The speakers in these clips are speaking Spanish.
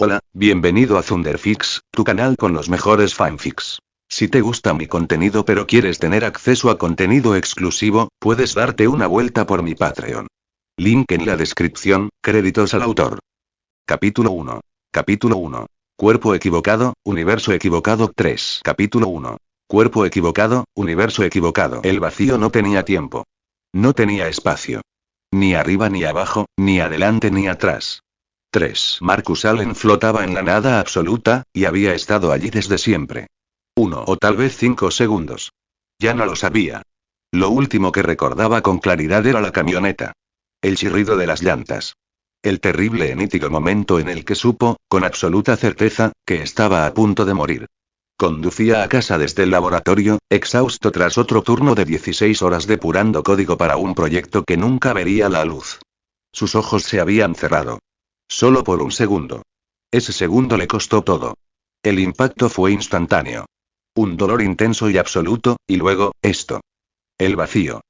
Hola, bienvenido a Thunderfix, tu canal con los mejores fanfics. Si te gusta mi contenido pero quieres tener acceso a contenido exclusivo, puedes darte una vuelta por mi Patreon. Link en la descripción, créditos al autor. Capítulo 1. Capítulo 1. Cuerpo equivocado, universo equivocado 3. Capítulo 1. Cuerpo equivocado, universo equivocado. El vacío no tenía tiempo. No tenía espacio. Ni arriba ni abajo, ni adelante ni atrás. 3. Marcus Allen flotaba en la nada absoluta, y había estado allí desde siempre. 1 o tal vez 5 segundos. Ya no lo sabía. Lo último que recordaba con claridad era la camioneta. El chirrido de las llantas. El terrible y nítido momento en el que supo, con absoluta certeza, que estaba a punto de morir. Conducía a casa desde el laboratorio, exhausto tras otro turno de 16 horas depurando código para un proyecto que nunca vería la luz. Sus ojos se habían cerrado. Solo por un segundo. Ese segundo le costó todo. El impacto fue instantáneo. Un dolor intenso y absoluto, y luego, esto. El vacío.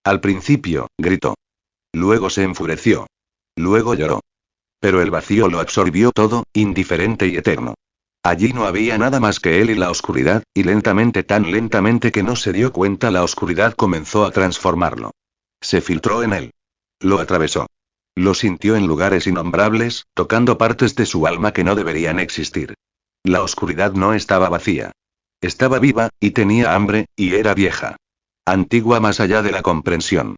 Al principio, gritó. Luego se enfureció. Luego lloró. Pero el vacío lo absorbió todo, indiferente y eterno. Allí no había nada más que él y la oscuridad, y lentamente, tan lentamente que no se dio cuenta, la oscuridad comenzó a transformarlo. Se filtró en él. Lo atravesó. Lo sintió en lugares innombrables, tocando partes de su alma que no deberían existir. La oscuridad no estaba vacía. Estaba viva, y tenía hambre, y era vieja. Antigua más allá de la comprensión.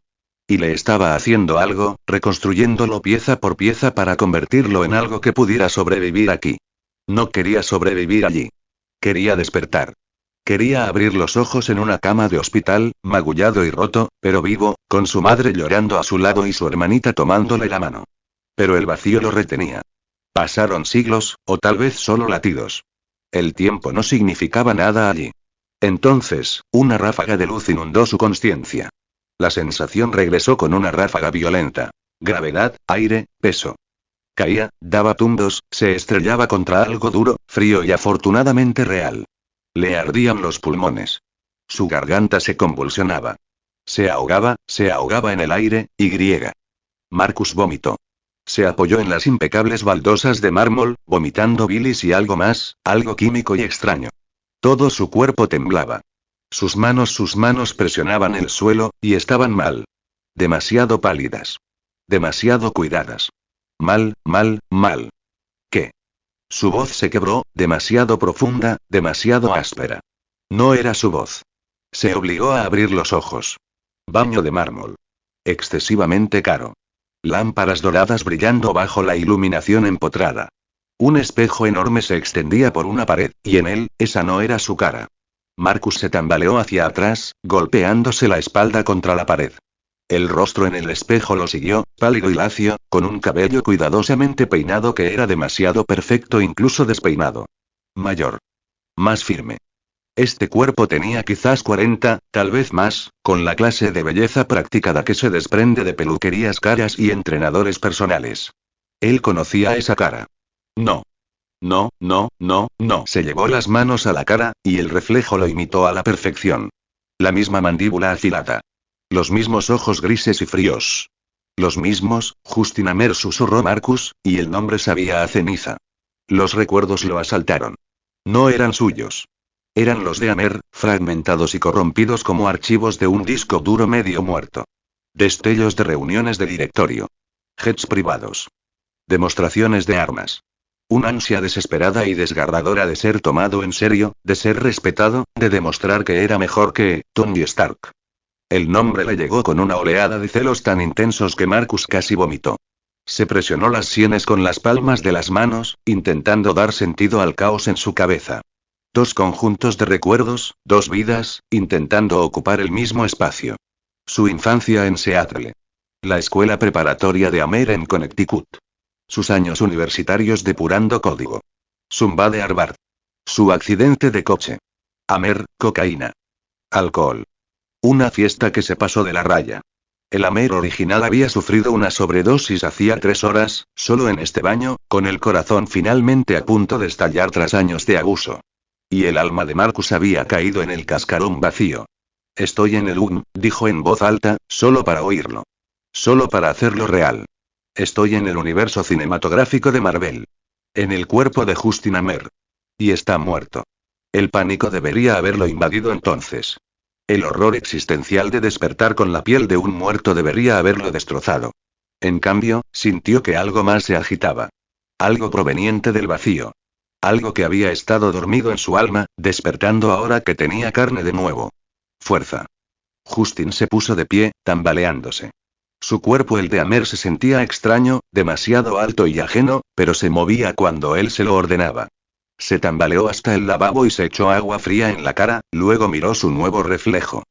Y le estaba haciendo algo, reconstruyéndolo pieza por pieza para convertirlo en algo que pudiera sobrevivir aquí. No quería sobrevivir allí. Quería despertar. Quería abrir los ojos en una cama de hospital, magullado y roto, pero vivo, con su madre llorando a su lado y su hermanita tomándole la mano. Pero el vacío lo retenía. Pasaron siglos, o tal vez solo latidos. El tiempo no significaba nada allí. Entonces, una ráfaga de luz inundó su conciencia. La sensación regresó con una ráfaga violenta. Gravedad, aire, peso. Caía, daba tumbos, se estrellaba contra algo duro, frío y afortunadamente real. Le ardían los pulmones. Su garganta se convulsionaba. Se ahogaba en el aire, y Marcus vomitó. Se apoyó en las impecables baldosas de mármol, vomitando bilis y algo más, algo químico y extraño. Todo su cuerpo temblaba. Sus manos presionaban el suelo, y estaban mal. Demasiado pálidas. Demasiado cuidadas. Mal. ¿Qué? Su voz se quebró, demasiado profunda, demasiado áspera. No era su voz. Se obligó a abrir los ojos. Baño de mármol. Excesivamente caro. Lámparas doradas brillando bajo la iluminación empotrada. Un espejo enorme se extendía por una pared, y en él, esa no era su cara. Marcus se tambaleó hacia atrás, golpeándose la espalda contra la pared. El rostro en el espejo lo siguió, pálido y lacio, con un cabello cuidadosamente peinado que era demasiado perfecto incluso despeinado. Mayor. Más firme. Este cuerpo tenía quizás 40, tal vez más, con la clase de belleza practicada que se desprende de peluquerías caras y entrenadores personales. Él conocía esa cara. No. Se llevó las manos a la cara, y el reflejo lo imitó a la perfección. La misma mandíbula afilada. Los mismos ojos grises y fríos. Los mismos, Justin Amer, susurró Marcus, y el nombre sabía a ceniza. Los recuerdos lo asaltaron. No eran suyos. Eran los de Amer, fragmentados y corrompidos como archivos de un disco duro medio muerto. Destellos de reuniones de directorio. Jets privados. Demostraciones de armas. Una ansia desesperada y desgarradora de ser tomado en serio, de ser respetado, de demostrar que era mejor que Tony Stark. El nombre le llegó con una oleada de celos tan intensos que Marcus casi vomitó. Se presionó las sienes con las palmas de las manos, intentando dar sentido al caos en su cabeza. Dos conjuntos de recuerdos, dos vidas, intentando ocupar el mismo espacio. Su infancia en Seattle. La escuela preparatoria de Amer en Connecticut. Sus años universitarios depurando código. Zumba de Harvard. Su accidente de coche. Amer, cocaína. Alcohol. Una fiesta que se pasó de la raya. El Amer original había sufrido una sobredosis hacía 3 horas, solo en este baño, con el corazón finalmente a punto de estallar tras años de abuso. Y el alma de Marcus había caído en el cascarón vacío. Estoy en el dijo en voz alta, solo para oírlo. Solo para hacerlo real. Estoy en el universo cinematográfico de Marvel. En el cuerpo de Justin Amer. Y está muerto. El pánico debería haberlo invadido entonces. El horror existencial de despertar con la piel de un muerto debería haberlo destrozado. En cambio, sintió que algo más se agitaba. Algo proveniente del vacío. Algo que había estado dormido en su alma, despertando ahora que tenía carne de nuevo. Fuerza. Justin se puso de pie, tambaleándose. Su cuerpo, el de Amer, se sentía extraño, demasiado alto y ajeno, pero se movía cuando él se lo ordenaba. Se tambaleó hasta el lavabo y se echó agua fría en la cara, luego miró su nuevo reflejo.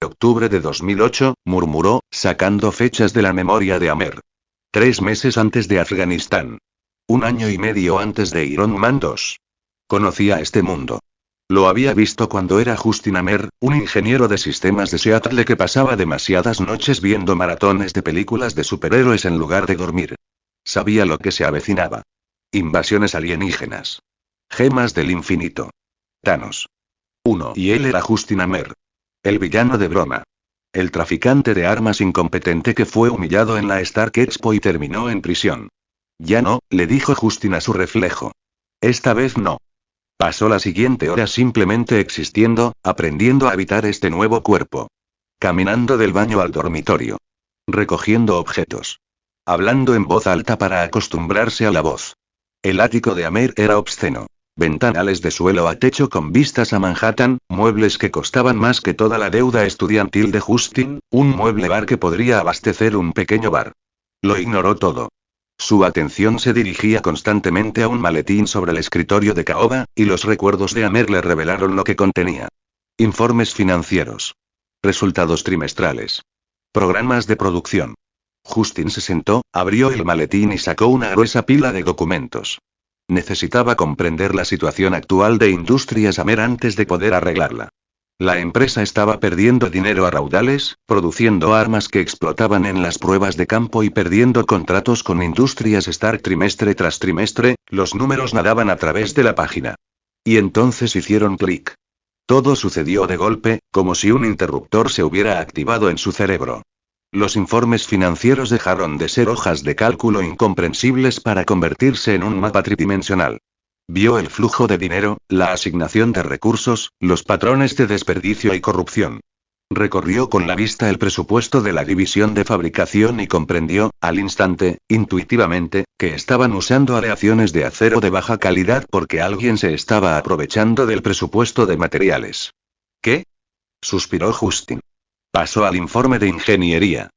Octubre de 2008, murmuró, sacando fechas de la memoria de Amer. 3 meses antes de Afganistán. 1 año y medio antes de Iron Man 2. Conocía este mundo. Lo había visto cuando era Justin Amer, un ingeniero de sistemas de Seattle que pasaba demasiadas noches viendo maratones de películas de superhéroes en lugar de dormir. Sabía lo que se avecinaba. Invasiones alienígenas. Gemas del infinito. Thanos. Y él era Justin Amer. El villano de broma. El traficante de armas incompetente que fue humillado en la Stark Expo y terminó en prisión. Ya no, le dijo Justin a su reflejo. Esta vez no. Pasó la siguiente hora simplemente existiendo, aprendiendo a habitar este nuevo cuerpo. Caminando del baño al dormitorio. Recogiendo objetos. Hablando en voz alta para acostumbrarse a la voz. El ático de Amer era obsceno. Ventanales de suelo a techo con vistas a Manhattan, muebles que costaban más que toda la deuda estudiantil de Justin, un mueble bar que podría abastecer un pequeño bar. Lo ignoró todo. Su atención se dirigía constantemente a un maletín sobre el escritorio de caoba, y los recuerdos de Amer le revelaron lo que contenía. Informes financieros. Resultados trimestrales. Programas de producción. Justin se sentó, abrió el maletín y sacó una gruesa pila de documentos. Necesitaba comprender la situación actual de Industrias Amer antes de poder arreglarla. La empresa estaba perdiendo dinero a raudales, produciendo armas que explotaban en las pruebas de campo y perdiendo contratos con Industrias Stark trimestre tras trimestre, los números nadaban a través de la página. Y entonces hicieron clic. Todo sucedió de golpe, como si un interruptor se hubiera activado en su cerebro. Los informes financieros dejaron de ser hojas de cálculo incomprensibles para convertirse en un mapa tridimensional. Vio el flujo de dinero, la asignación de recursos, los patrones de desperdicio y corrupción. Recorrió con la vista el presupuesto de la división de fabricación y comprendió, al instante, intuitivamente, que estaban usando aleaciones de acero de baja calidad porque alguien se estaba aprovechando del presupuesto de materiales. ¿Qué? Suspiró Justin. Pasó al informe de ingeniería.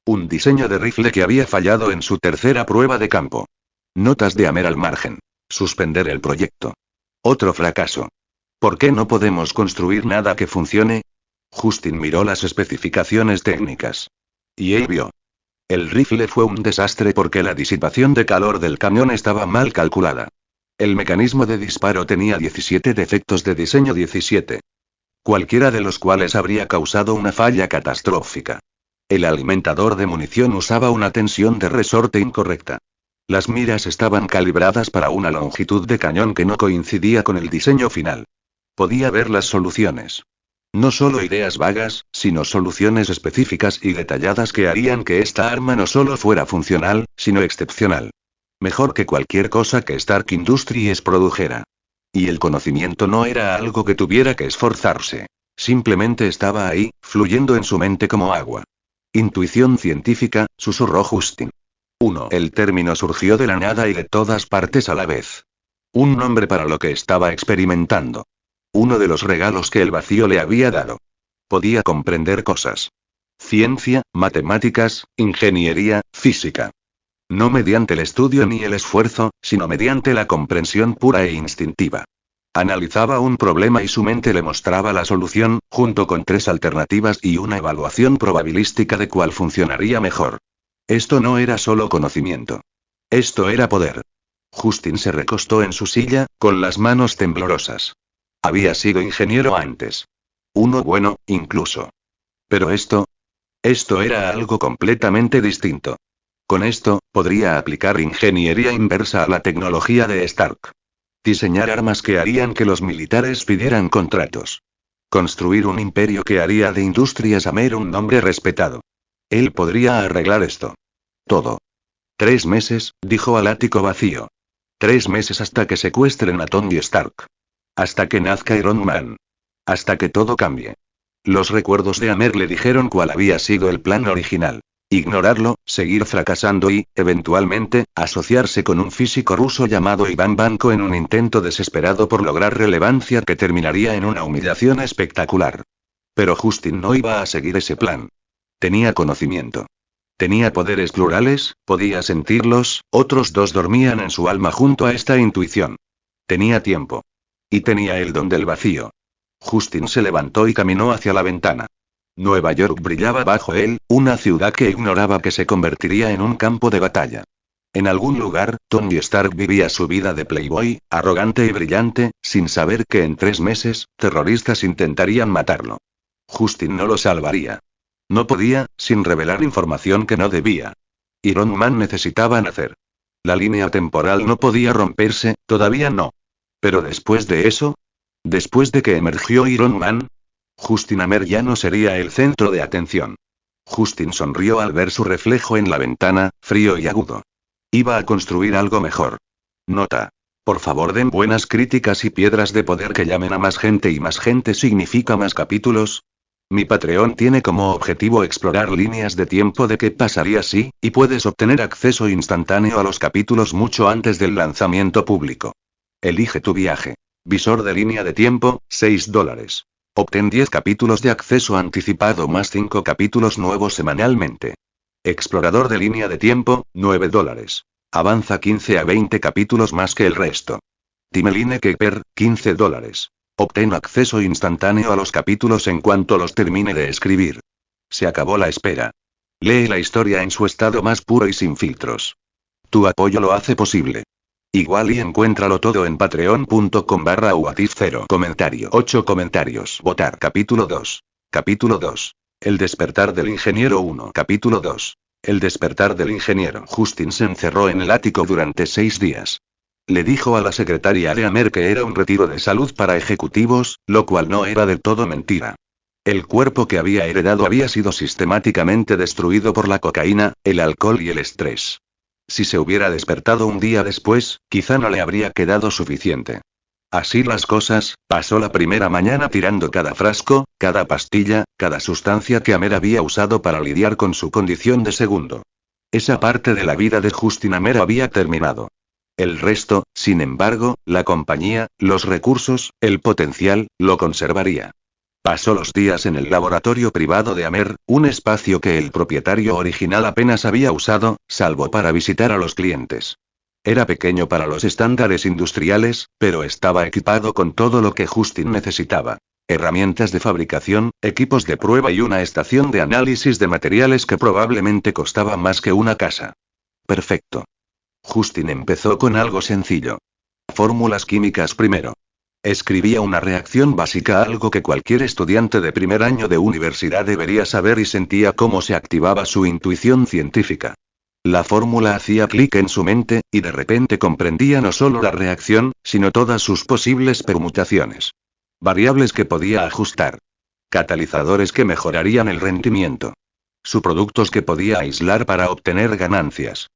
Un diseño de rifle que había fallado en su tercera prueba de campo. Notas de Amer al margen. Suspender el proyecto. Otro fracaso. ¿Por qué no podemos construir nada que funcione? Justin miró las especificaciones técnicas. Y él vio. El rifle fue un desastre porque la disipación de calor del cañón estaba mal calculada. El mecanismo de disparo tenía 17 defectos de diseño 17. Cualquiera de los cuales habría causado una falla catastrófica. El alimentador de munición usaba una tensión de resorte incorrecta. Las miras estaban calibradas para una longitud de cañón que no coincidía con el diseño final. Podía ver las soluciones. No solo ideas vagas, sino soluciones específicas y detalladas que harían que esta arma no solo fuera funcional, sino excepcional. Mejor que cualquier cosa que Stark Industries produjera. Y el conocimiento no era algo que tuviera que esforzarse. Simplemente estaba ahí, fluyendo en su mente como agua. Intuición científica, susurró Justin. El término surgió de la nada y de todas partes a la vez. Un nombre para lo que estaba experimentando. Uno de los regalos que el vacío le había dado. Podía comprender cosas. Ciencia, matemáticas, ingeniería, física. No mediante el estudio ni el esfuerzo, sino mediante la comprensión pura e instintiva. Analizaba un problema y su mente le mostraba la solución, junto con 3 alternativas y una evaluación probabilística de cuál funcionaría mejor. Esto no era solo conocimiento. Esto era poder. Justin se recostó en su silla, con las manos temblorosas. Había sido ingeniero antes. Uno bueno, incluso. Pero esto era algo completamente distinto. Con esto, podría aplicar ingeniería inversa a la tecnología de Stark. Diseñar armas que harían que los militares pidieran contratos. Construir un imperio que haría de Industrias Amer un nombre respetado. Él podría arreglar esto. Todo. 3 meses, dijo al ático vacío. 3 meses hasta que secuestren a Tony Stark. Hasta que nazca Iron Man. Hasta que todo cambie. Los recuerdos de Amer le dijeron cuál había sido el plan original. Ignorarlo, seguir fracasando y, eventualmente, asociarse con un físico ruso llamado Iván Banco en un intento desesperado por lograr relevancia que terminaría en una humillación espectacular. Pero Justin no iba a seguir ese plan. Tenía conocimiento. Tenía poderes plurales, podía sentirlos, otros dos dormían en su alma junto a esta intuición. Tenía tiempo. Y tenía el don del vacío. Justin se levantó y caminó hacia la ventana. Nueva York brillaba bajo él, una ciudad que ignoraba que se convertiría en un campo de batalla. En algún lugar, Tony Stark vivía su vida de playboy, arrogante y brillante, sin saber que en 3 meses, terroristas intentarían matarlo. Justin no lo salvaría. No podía, sin revelar información que no debía. Iron Man necesitaba nacer. La línea temporal no podía romperse, todavía no. Pero después de eso, después de que emergió Iron Man, Justin Amer ya no sería el centro de atención. Justin sonrió al ver su reflejo en la ventana, frío y agudo. Iba a construir algo mejor. Nota. Por favor, den buenas críticas y piedras de poder que llamen a más gente, y más gente significa más capítulos. Mi Patreon tiene como objetivo explorar líneas de tiempo de qué pasaría si, y puedes obtener acceso instantáneo a los capítulos mucho antes del lanzamiento público. Elige tu viaje. Visor de línea de tiempo, $6. Obtén 10 capítulos de acceso anticipado más 5 capítulos nuevos semanalmente. Explorador de línea de tiempo, $9. Avanza 15 a 20 capítulos más que el resto. Timeline Keeper, $15. Obtén acceso instantáneo a los capítulos en cuanto los termine de escribir. Se acabó la espera. Lee la historia en su estado más puro y sin filtros. Tu apoyo lo hace posible. Igual y encuéntralo todo en patreon.com/whatif0. Comentario. 8 comentarios. Votar. Capítulo 2. Capítulo 2. El despertar del ingeniero 1. Capítulo 2. El despertar del ingeniero. Justin se encerró en el ático durante 6 días. Le dijo a la secretaria de Amer que era un retiro de salud para ejecutivos, lo cual no era del todo mentira. El cuerpo que había heredado había sido sistemáticamente destruido por la cocaína, el alcohol y el estrés. Si se hubiera despertado un día después, quizá no le habría quedado suficiente. Así las cosas, pasó la primera mañana tirando cada frasco, cada pastilla, cada sustancia que Amer había usado para lidiar con su condición de segundo. Esa parte de la vida de Justin Amer había terminado. El resto, sin embargo, la compañía, los recursos, el potencial, lo conservaría. Pasó los días en el laboratorio privado de Amer, un espacio que el propietario original apenas había usado, salvo para visitar a los clientes. Era pequeño para los estándares industriales, pero estaba equipado con todo lo que Justin necesitaba. Herramientas de fabricación, equipos de prueba y una estación de análisis de materiales que probablemente costaba más que una casa. Perfecto. Justin empezó con algo sencillo. Fórmulas químicas primero. Escribía una reacción básica, algo que cualquier estudiante de primer año de universidad debería saber, y sentía cómo se activaba su intuición científica. La fórmula hacía clic en su mente, y de repente comprendía no solo la reacción, sino todas sus posibles permutaciones. Variables que podía ajustar. Catalizadores que mejorarían el rendimiento. Subproductos que podía aislar para obtener ganancias.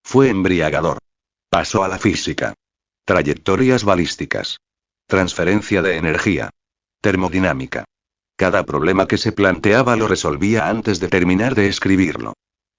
Fue embriagador. Pasó a la física. Trayectorias balísticas. Transferencia de energía. Termodinámica. Cada problema que se planteaba lo resolvía antes de terminar de escribirlo.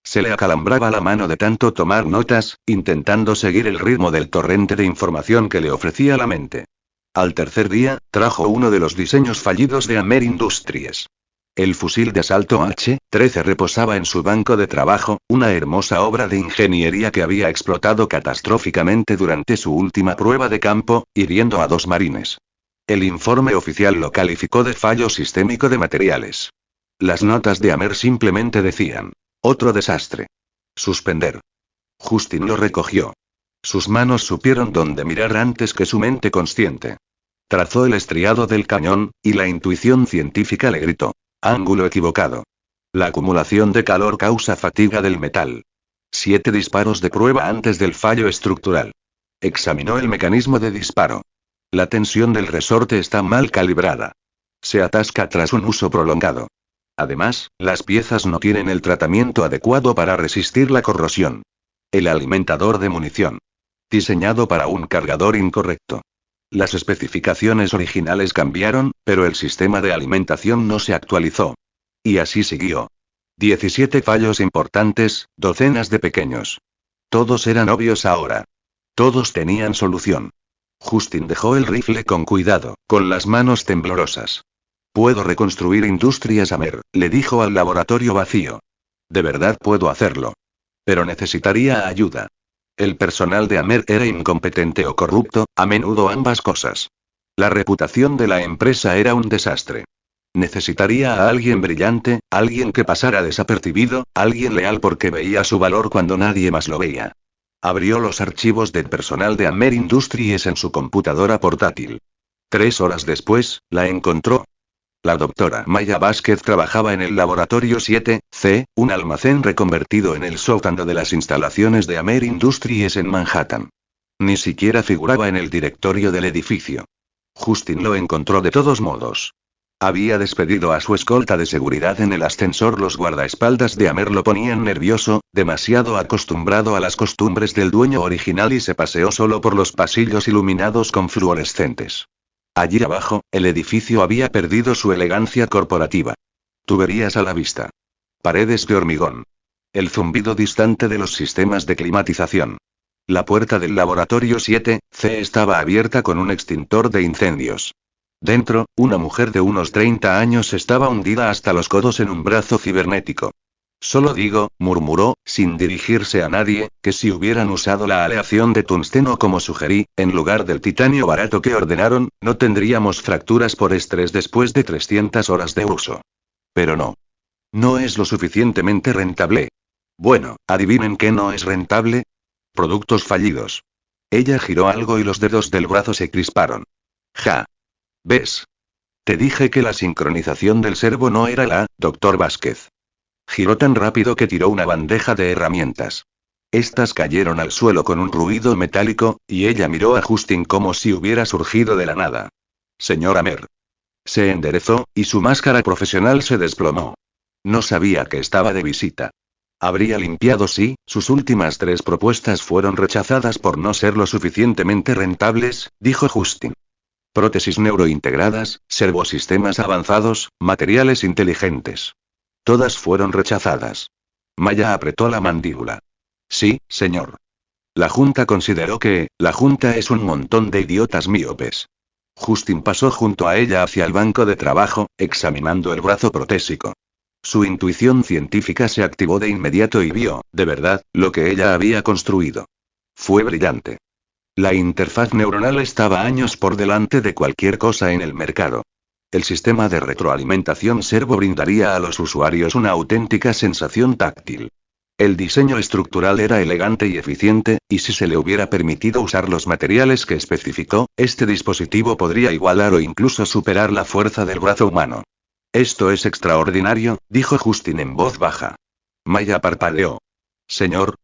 Se le acalambraba la mano de tanto tomar notas, intentando seguir el ritmo del torrente de información que le ofrecía la mente. Al tercer día, trajo uno de los diseños fallidos de Amer Industries. El fusil de asalto H-13 reposaba en su banco de trabajo, una hermosa obra de ingeniería que había explotado catastróficamente durante su última prueba de campo, hiriendo a 2 marines. El informe oficial lo calificó de fallo sistémico de materiales. Las notas de Amer simplemente decían: otro desastre. Suspender. Justin lo recogió. Sus manos supieron dónde mirar antes que su mente consciente. Trazó el estriado del cañón, y la intuición científica le gritó: ángulo equivocado. La acumulación de calor causa fatiga del metal. 7 disparos de prueba antes del fallo estructural. Examinó el mecanismo de disparo. La tensión del resorte está mal calibrada. Se atasca tras un uso prolongado. Además, las piezas no tienen el tratamiento adecuado para resistir la corrosión. El alimentador de munición. Diseñado para un cargador incorrecto. Las especificaciones originales cambiaron, pero el sistema de alimentación no se actualizó. Y así siguió. 17 fallos importantes, docenas de pequeños. Todos eran obvios ahora. Todos tenían solución. Justin dejó el rifle con cuidado, con las manos temblorosas. Puedo reconstruir Industrias Amer, le dijo al laboratorio vacío. De verdad puedo hacerlo. Pero necesitaría ayuda. El personal de Amer era incompetente o corrupto, a menudo ambas cosas. La reputación de la empresa era un desastre. Necesitaría a alguien brillante, alguien que pasara desapercibido, alguien leal porque veía su valor cuando nadie más lo veía. Abrió los archivos del personal de Amer Industries en su computadora portátil. 3 horas después, la encontró. La doctora Maya Vázquez trabajaba en el laboratorio 7C, un almacén reconvertido en el sótano de las instalaciones de Amer Industries en Manhattan. Ni siquiera figuraba en el directorio del edificio. Justin lo encontró de todos modos. Había despedido a su escolta de seguridad en el ascensor. Los guardaespaldas de Amer lo ponían nervioso, demasiado acostumbrado a las costumbres del dueño original, y se paseó solo por los pasillos iluminados con fluorescentes. Allí abajo, el edificio había perdido su elegancia corporativa. Tuberías a la vista. Paredes de hormigón. El zumbido distante de los sistemas de climatización. La puerta del laboratorio 7C estaba abierta con un extintor de incendios. Dentro, una mujer de unos 30 años estaba hundida hasta los codos en un brazo cibernético. Solo digo, murmuró, sin dirigirse a nadie, que si hubieran usado la aleación de tungsteno como sugerí, en lugar del titanio barato que ordenaron, no tendríamos fracturas por estrés después de 300 horas de uso. Pero no. No es lo suficientemente rentable. Bueno, ¿adivinen qué no es rentable? Productos fallidos. Ella giró algo y los dedos del brazo se crisparon. Ja. ¿Ves? Te dije que la sincronización del servo no era la, doctor Vázquez. Giró tan rápido que tiró una bandeja de herramientas. Estas cayeron al suelo con un ruido metálico, y ella miró a Justin como si hubiera surgido de la nada. Señor Amer. Se enderezó, y su máscara profesional se desplomó. No sabía que estaba de visita. Habría limpiado si, sus últimas 3 propuestas fueron rechazadas por no ser lo suficientemente rentables, dijo Justin. Prótesis neurointegradas, servosistemas avanzados, materiales inteligentes. Todas fueron rechazadas. Maya apretó la mandíbula. Sí, señor. La Junta consideró que, la Junta es un montón de idiotas míopes. Justin pasó junto a ella hacia el banco de trabajo, examinando el brazo protésico. Su intuición científica se activó de inmediato y vio, de verdad, lo que ella había construido. Fue brillante. La interfaz neuronal estaba años por delante de cualquier cosa en el mercado. El sistema de retroalimentación servo brindaría a los usuarios una auténtica sensación táctil. El diseño estructural era elegante y eficiente, y si se le hubiera permitido usar los materiales que especificó, este dispositivo podría igualar o incluso superar la fuerza del brazo humano. Esto es extraordinario, dijo Justin en voz baja. Maya parpadeó. Señor.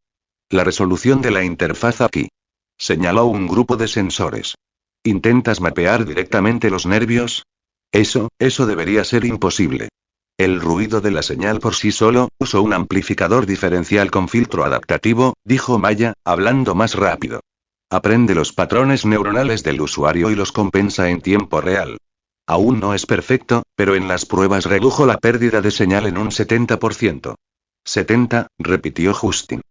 La resolución de la interfaz aquí. Señaló un grupo de sensores. ¿Intentas mapear directamente los nervios? Eso debería ser imposible. El ruido de la señal por sí solo, uso un amplificador diferencial con filtro adaptativo, dijo Maya, hablando más rápido. Aprende los patrones neuronales del usuario y los compensa en tiempo real. Aún no es perfecto, pero en las pruebas redujo la pérdida de señal en un 70%. 70, repitió Justin.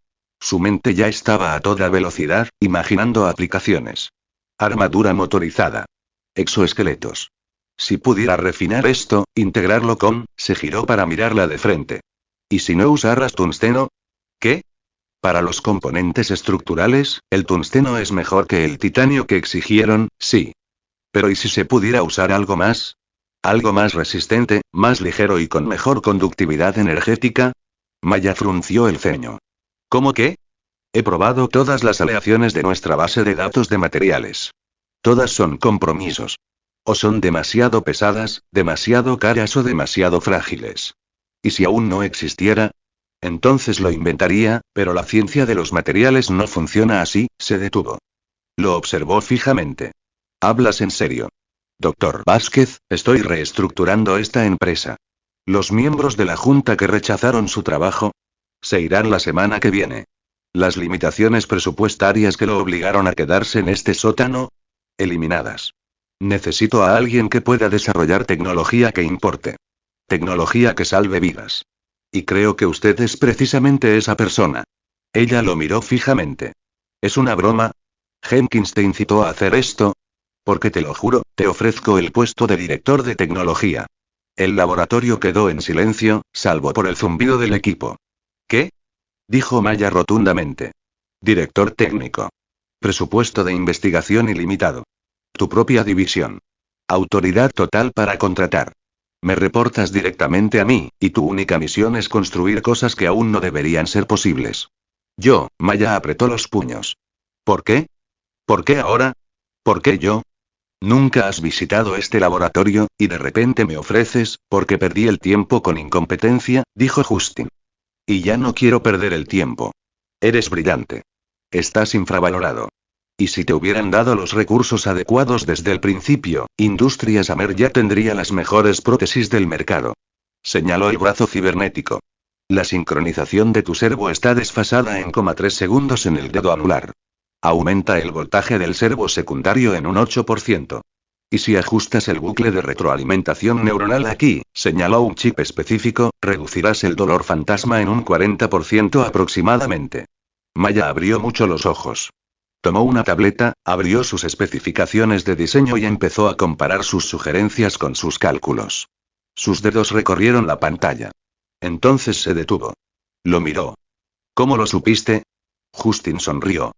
Su mente ya estaba a toda velocidad, imaginando aplicaciones. Armadura motorizada. Exoesqueletos. Si pudiera refinar esto, integrarlo con, se giró para mirarla de frente. ¿Y si no usaras tungsteno? ¿Qué? Para los componentes estructurales, el tungsteno es mejor que el titanio que exigieron, sí. Pero ¿y si se pudiera usar algo más? ¿Algo más resistente, más ligero y con mejor conductividad energética? Maya frunció el ceño. ¿Cómo qué? He probado todas las aleaciones de nuestra base de datos de materiales. Todas son compromisos. O son demasiado pesadas, demasiado caras o demasiado frágiles. ¿Y si aún no existiera? Entonces lo inventaría, pero la ciencia de los materiales no funciona así, se detuvo. Lo observó fijamente. ¿Hablas en serio? Doctor Vázquez, estoy reestructurando esta empresa. Los miembros de la Junta que rechazaron su trabajo se irán la semana que viene. Las limitaciones presupuestarias que lo obligaron a quedarse en este sótano, eliminadas. Necesito a alguien que pueda desarrollar tecnología que importe. Tecnología que salve vidas. Y creo que usted es precisamente esa persona. Ella lo miró fijamente. ¿Es una broma? ¿Jenkins te incitó a hacer esto? Porque te lo juro, te ofrezco el puesto de director de tecnología. El laboratorio quedó en silencio, salvo por el zumbido del equipo. ¿Qué? Dijo Maya rotundamente. Director técnico. Presupuesto de investigación ilimitado. Tu propia división. Autoridad total para contratar. Me reportas directamente a mí, y tu única misión es construir cosas que aún no deberían ser posibles. Maya apretó los puños. ¿Por qué? ¿Por qué ahora? ¿Por qué yo? Nunca has visitado este laboratorio, y de repente me ofreces, porque perdí el tiempo con incompetencia, dijo Justin. Y ya no quiero perder el tiempo. Eres brillante. Estás infravalorado. Y si te hubieran dado los recursos adecuados desde el principio, Industrias Amer ya tendría las mejores prótesis del mercado. Señaló el brazo cibernético. La sincronización de tu servo está desfasada en 3 segundos en el dedo anular. Aumenta el voltaje del servo secundario en un 8%. Y si ajustas el bucle de retroalimentación neuronal aquí, señaló un chip específico, reducirás el dolor fantasma en un 40% aproximadamente. Maya abrió mucho los ojos. Tomó una tableta, abrió sus especificaciones de diseño y empezó a comparar sus sugerencias con sus cálculos. Sus dedos recorrieron la pantalla. Entonces se detuvo. Lo miró. ¿Cómo lo supiste? Justin sonrió.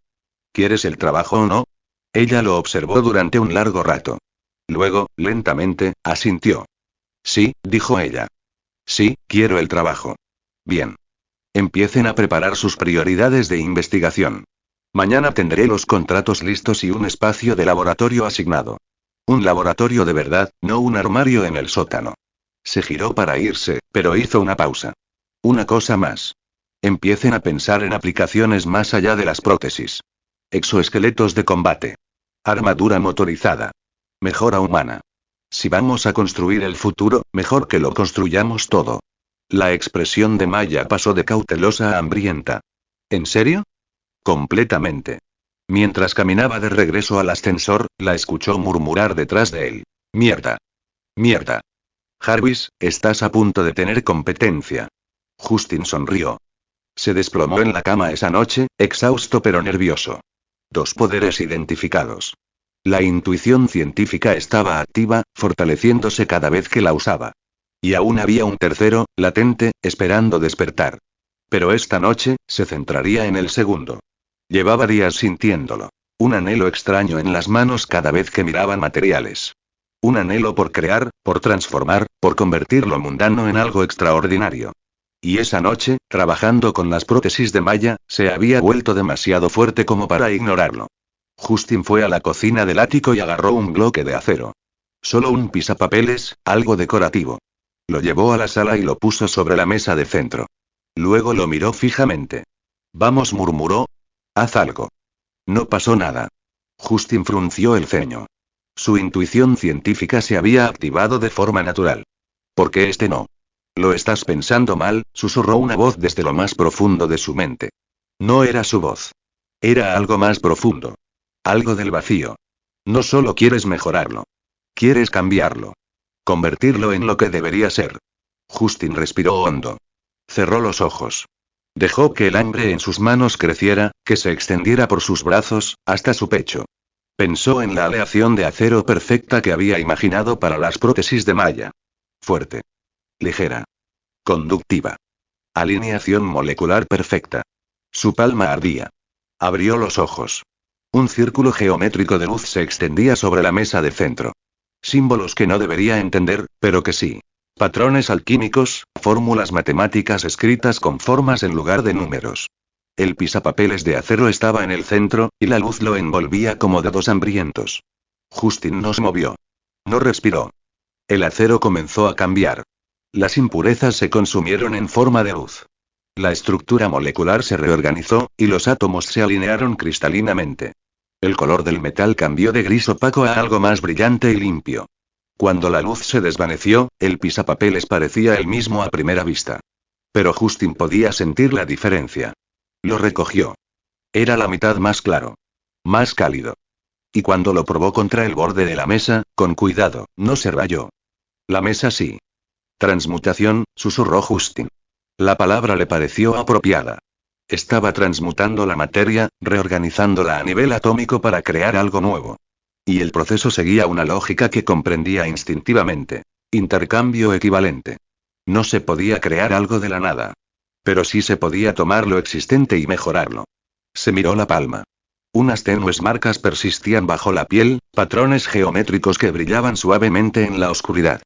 ¿Quieres el trabajo o no? Ella lo observó durante un largo rato. Luego, lentamente, asintió. Sí, dijo ella. Sí, quiero el trabajo. Bien. Empiecen a preparar sus prioridades de investigación. Mañana tendré los contratos listos y un espacio de laboratorio asignado. Un laboratorio de verdad, no un armario en el sótano. Se giró para irse, pero hizo una pausa. Una cosa más. Empiecen a pensar en aplicaciones más allá de las prótesis. Exoesqueletos de combate. Armadura motorizada. Mejora humana. Si vamos a construir el futuro, mejor que lo construyamos todo. La expresión de Maya pasó de cautelosa a hambrienta. ¿En serio? Completamente. Mientras caminaba de regreso al ascensor, la escuchó murmurar detrás de él. Mierda. Mierda. Jarvis, estás a punto de tener competencia. Justin sonrió. Se desplomó en la cama esa noche, exhausto pero nervioso. 2 poderes identificados. La intuición científica estaba activa, fortaleciéndose cada vez que la usaba. Y aún había un tercero, latente, esperando despertar. Pero esta noche, se centraría en el segundo. Llevaba días sintiéndolo. Un anhelo extraño en las manos cada vez que miraban materiales. Un anhelo por crear, por transformar, por convertir lo mundano en algo extraordinario. Y esa noche, trabajando con las prótesis de Maya, se había vuelto demasiado fuerte como para ignorarlo. Justin fue a la cocina del ático y agarró un bloque de acero. Solo un pisapapeles, algo decorativo. Lo llevó a la sala y lo puso sobre la mesa de centro. Luego lo miró fijamente. Vamos, murmuró. Haz algo. No pasó nada. Justin frunció el ceño. Su intuición científica se había activado de forma natural. ¿Por qué este no? Lo estás pensando mal, susurró una voz desde lo más profundo de su mente. No era su voz. Era algo más profundo. Algo del vacío. No solo quieres mejorarlo. Quieres cambiarlo. Convertirlo en lo que debería ser. Justin respiró hondo. Cerró los ojos. Dejó que el hambre en sus manos creciera, que se extendiera por sus brazos, hasta su pecho. Pensó en la aleación de acero perfecta que había imaginado para las prótesis de Maya. Fuerte. Ligera. Conductiva. Alineación molecular perfecta. Su palma ardía. Abrió los ojos. Un círculo geométrico de luz se extendía sobre la mesa de centro. Símbolos que no debería entender, pero que sí. Patrones alquímicos, fórmulas matemáticas escritas con formas en lugar de números. El pisapapeles de acero estaba en el centro, y la luz lo envolvía como dedos hambrientos. Justin no se movió. No respiró. El acero comenzó a cambiar. Las impurezas se consumieron en forma de luz. La estructura molecular se reorganizó, y los átomos se alinearon cristalinamente. El color del metal cambió de gris opaco a algo más brillante y limpio. Cuando la luz se desvaneció, el pisapapeles parecía el mismo a primera vista. Pero Justin podía sentir la diferencia. Lo recogió. Era la mitad más claro. Más cálido. Y cuando lo probó contra el borde de la mesa, con cuidado, no se rayó. La mesa sí. Transmutación, susurró Justin. La palabra le pareció apropiada. Estaba transmutando la materia, reorganizándola a nivel atómico para crear algo nuevo. Y el proceso seguía una lógica que comprendía instintivamente. Intercambio equivalente. No se podía crear algo de la nada. Pero sí se podía tomar lo existente y mejorarlo. Se miró la palma. Unas tenues marcas persistían bajo la piel, patrones geométricos que brillaban suavemente en la oscuridad.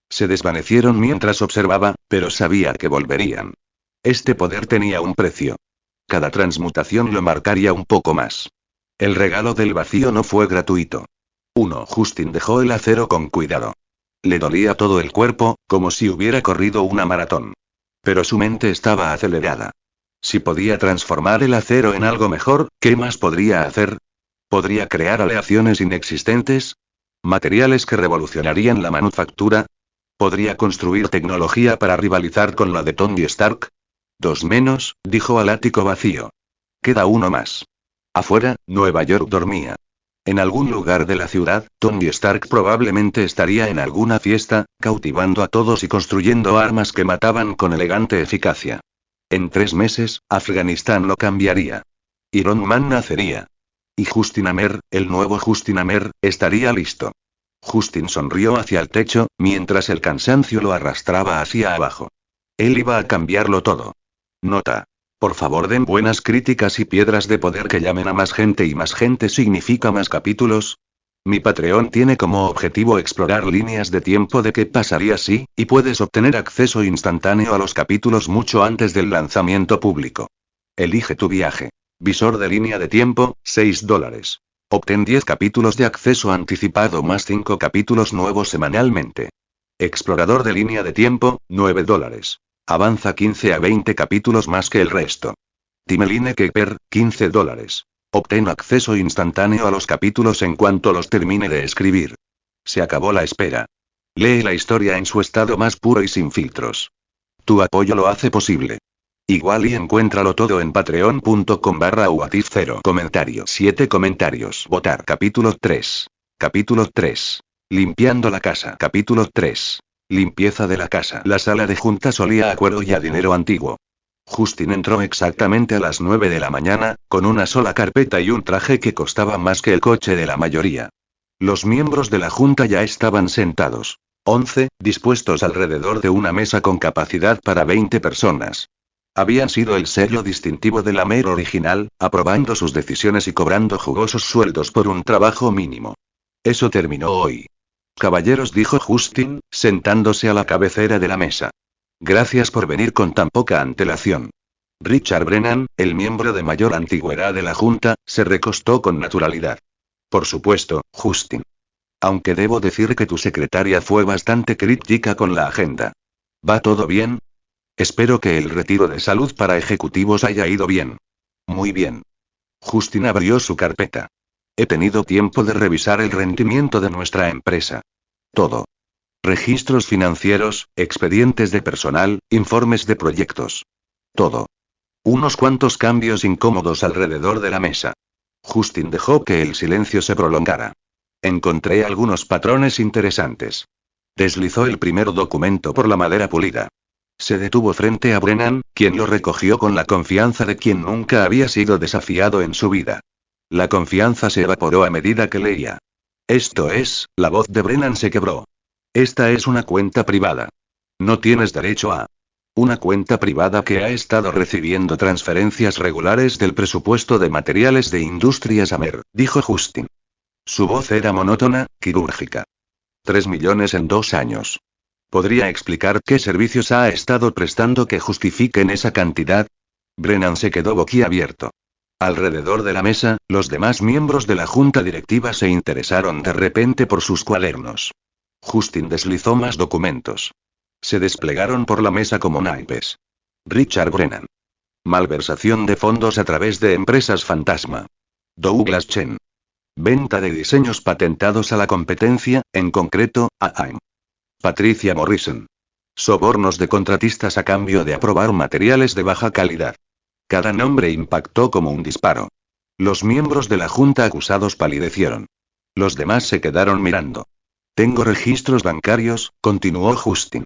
Se desvanecieron mientras observaba, pero sabía que volverían. Este poder tenía un precio. Cada transmutación lo marcaría un poco más. El regalo del vacío no fue gratuito. Justin dejó el acero con cuidado. Le dolía todo el cuerpo, como si hubiera corrido una maratón. Pero su mente estaba acelerada. Si podía transformar el acero en algo mejor, ¿qué más podría hacer? ¿Podría crear aleaciones inexistentes? ¿Materiales que revolucionarían la manufactura? ¿Podría construir tecnología para rivalizar con la de Tony Stark? 2 menos, dijo al ático vacío. Queda uno más. Afuera, Nueva York dormía. En algún lugar de la ciudad, Tony Stark probablemente estaría en alguna fiesta, cautivando a todos y construyendo armas que mataban con elegante eficacia. En 3 meses, Afganistán lo cambiaría. Iron Man nacería. Y Justin Amer, el nuevo Justin Amer, estaría listo. Justin sonrió hacia el techo, mientras el cansancio lo arrastraba hacia abajo. Él iba a cambiarlo todo. Nota. Por favor, den buenas críticas y piedras de poder que llamen a más gente, y más gente significa más capítulos. Mi Patreon tiene como objetivo explorar líneas de tiempo de qué pasaría si, y puedes obtener acceso instantáneo a los capítulos mucho antes del lanzamiento público. Elige tu viaje. Visor de línea de tiempo, $6. Obtén 10 capítulos de acceso anticipado más 5 capítulos nuevos semanalmente. Explorador de línea de tiempo, $9. Avanza 15 a 20 capítulos más que el resto. Timeline Keeper, $15. Obtén acceso instantáneo a los capítulos en cuanto los termine de escribir. Se acabó la espera. Lee la historia en su estado más puro y sin filtros. Tu apoyo lo hace posible. Igual y encuéntralo todo en patreon.com/whatif0. Comentario. 7 comentarios. Votar. Capítulo 3. Capítulo 3. Limpiando la casa. Capítulo 3. Limpieza de la casa. La sala de juntas olía a cuero y a dinero antiguo. Justin entró exactamente a las 9 de la mañana, con una sola carpeta y un traje que costaba más que el coche de la mayoría. Los miembros de la junta ya estaban sentados. 11, dispuestos alrededor de una mesa con capacidad para 20 personas. Habían sido el sello distintivo de la Mer original, aprobando sus decisiones y cobrando jugosos sueldos por un trabajo mínimo. Eso terminó hoy. Caballeros, dijo Justin, sentándose a la cabecera de la mesa. Gracias por venir con tan poca antelación. Richard Brennan, el miembro de mayor antigüedad de la Junta, se recostó con naturalidad. Por supuesto, Justin. Aunque debo decir que tu secretaria fue bastante crítica con la agenda. ¿Va todo bien? Espero que el retiro de salud para ejecutivos haya ido bien. Muy bien. Justin abrió su carpeta. He tenido tiempo de revisar el rendimiento de nuestra empresa. Todo. Registros financieros, expedientes de personal, informes de proyectos. Todo. Unos cuantos cambios incómodos alrededor de la mesa. Justin dejó que el silencio se prolongara. Encontré algunos patrones interesantes. Deslizó el primer documento por la madera pulida. Se detuvo frente a Brennan, quien lo recogió con la confianza de quien nunca había sido desafiado en su vida. La confianza se evaporó a medida que leía. Esto es, la voz de Brennan se quebró. Esta es una cuenta privada. No tienes derecho a... Una cuenta privada que ha estado recibiendo transferencias regulares del presupuesto de materiales de Industrias Amer, dijo Justin. Su voz era monótona, quirúrgica. 3 millones en 2 años. ¿Podría explicar qué servicios ha estado prestando que justifiquen esa cantidad? Brennan se quedó boquiabierto. Alrededor de la mesa, los demás miembros de la junta directiva se interesaron de repente por sus cuadernos. Justin deslizó más documentos. Se desplegaron por la mesa como naipes. Richard Brennan. Malversación de fondos a través de empresas fantasma. Douglas Chen. Venta de diseños patentados a la competencia, en concreto, a AIM. Patricia Morrison. Sobornos de contratistas a cambio de aprobar materiales de baja calidad. Cada nombre impactó como un disparo. Los miembros de la junta acusados palidecieron. Los demás se quedaron mirando. Tengo registros bancarios, continuó Justin.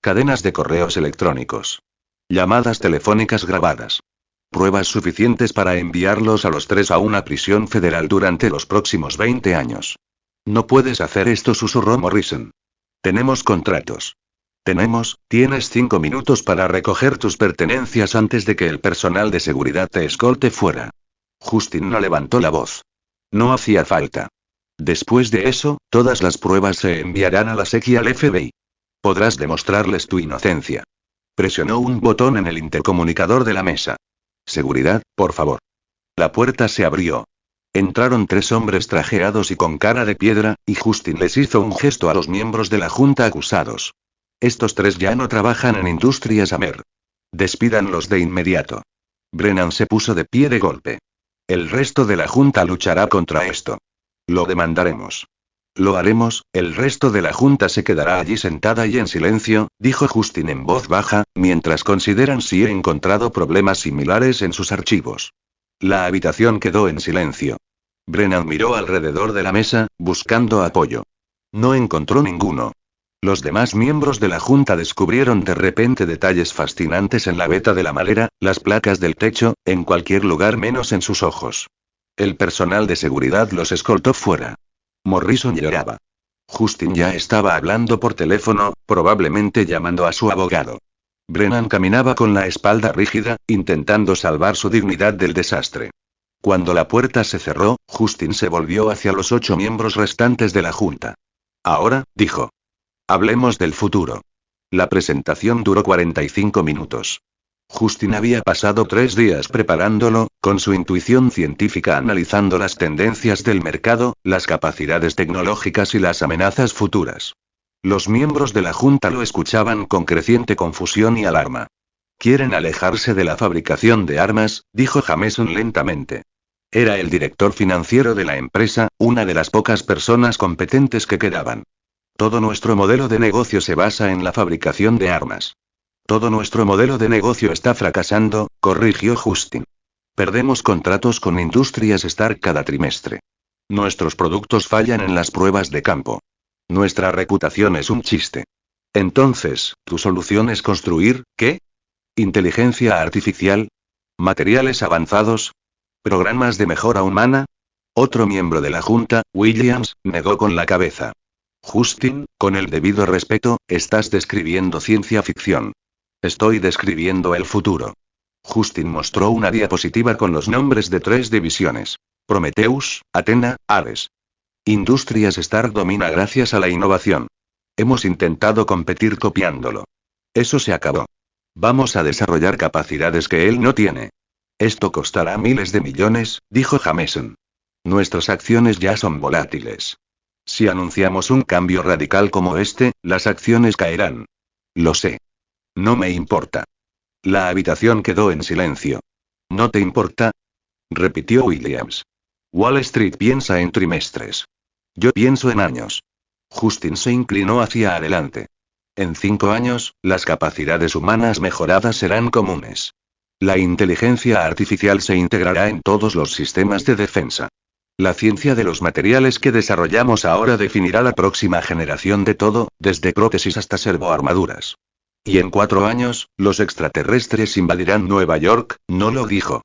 Cadenas de correos electrónicos. Llamadas telefónicas grabadas. Pruebas suficientes para enviarlos a los tres a una prisión federal durante los próximos 20 años. No puedes hacer esto, susurró Morrison. Tenemos contratos. Tienes 5 minutos para recoger tus pertenencias antes de que el personal de seguridad te escolte fuera. Justin no levantó la voz. No hacía falta. Después de eso, todas las pruebas se enviarán a la SEC y al FBI. Podrás demostrarles tu inocencia. Presionó un botón en el intercomunicador de la mesa. Seguridad, por favor. La puerta se abrió. Entraron 3 hombres trajeados y con cara de piedra, y Justin les hizo un gesto a los miembros de la junta acusados. Estos 3 ya no trabajan en Industrias Amer. Despídanlos de inmediato. Brennan se puso de pie de golpe. El resto de la junta luchará contra esto. Lo demandaremos. Lo haremos, el resto de la junta se quedará allí sentada y en silencio, dijo Justin en voz baja, mientras consideran si he encontrado problemas similares en sus archivos. La habitación quedó en silencio. Brennan miró alrededor de la mesa, buscando apoyo. No encontró ninguno. Los demás miembros de la junta descubrieron de repente detalles fascinantes en la veta de la madera, las placas del techo, en cualquier lugar menos en sus ojos. El personal de seguridad los escoltó fuera. Morrison lloraba. Justin ya estaba hablando por teléfono, probablemente llamando a su abogado. Brennan caminaba con la espalda rígida, intentando salvar su dignidad del desastre. Cuando la puerta se cerró, Justin se volvió hacia los 8 miembros restantes de la junta. Ahora, dijo. Hablemos del futuro. La presentación duró 45 minutos. Justin había pasado 3 días preparándolo, con su intuición científica analizando las tendencias del mercado, las capacidades tecnológicas y las amenazas futuras. Los miembros de la junta lo escuchaban con creciente confusión y alarma. Quieren alejarse de la fabricación de armas, dijo Jameson lentamente. Era el director financiero de la empresa, una de las pocas personas competentes que quedaban. Todo nuestro modelo de negocio se basa en la fabricación de armas. Todo nuestro modelo de negocio está fracasando, corrigió Justin. Perdemos contratos con Industrias Stark cada trimestre. Nuestros productos fallan en las pruebas de campo. Nuestra reputación es un chiste. Entonces, ¿tu solución es construir, qué? ¿Inteligencia artificial? ¿Materiales avanzados? ¿Programas de mejora humana? Otro miembro de la junta, Williams, negó con la cabeza. Justin, con el debido respeto, estás describiendo ciencia ficción. Estoy describiendo el futuro. Justin mostró una diapositiva con los nombres de 3 divisiones. Prometheus, Athena, Ares. Industrias Stark domina gracias a la innovación. Hemos intentado competir copiándolo. Eso se acabó. Vamos a desarrollar capacidades que él no tiene. Esto costará miles de millones, dijo Jameson. Nuestras acciones ya son volátiles. Si anunciamos un cambio radical como este, las acciones caerán. Lo sé. No me importa. La habitación quedó en silencio. ¿No te importa? Repitió Williams. Wall Street piensa en trimestres. Yo pienso en años. Justin se inclinó hacia adelante. En 5 años, las capacidades humanas mejoradas serán comunes. La inteligencia artificial se integrará en todos los sistemas de defensa. La ciencia de los materiales que desarrollamos ahora definirá la próxima generación de todo, desde prótesis hasta servoarmaduras. Y en 4 años, los extraterrestres invadirán Nueva York, no lo dijo.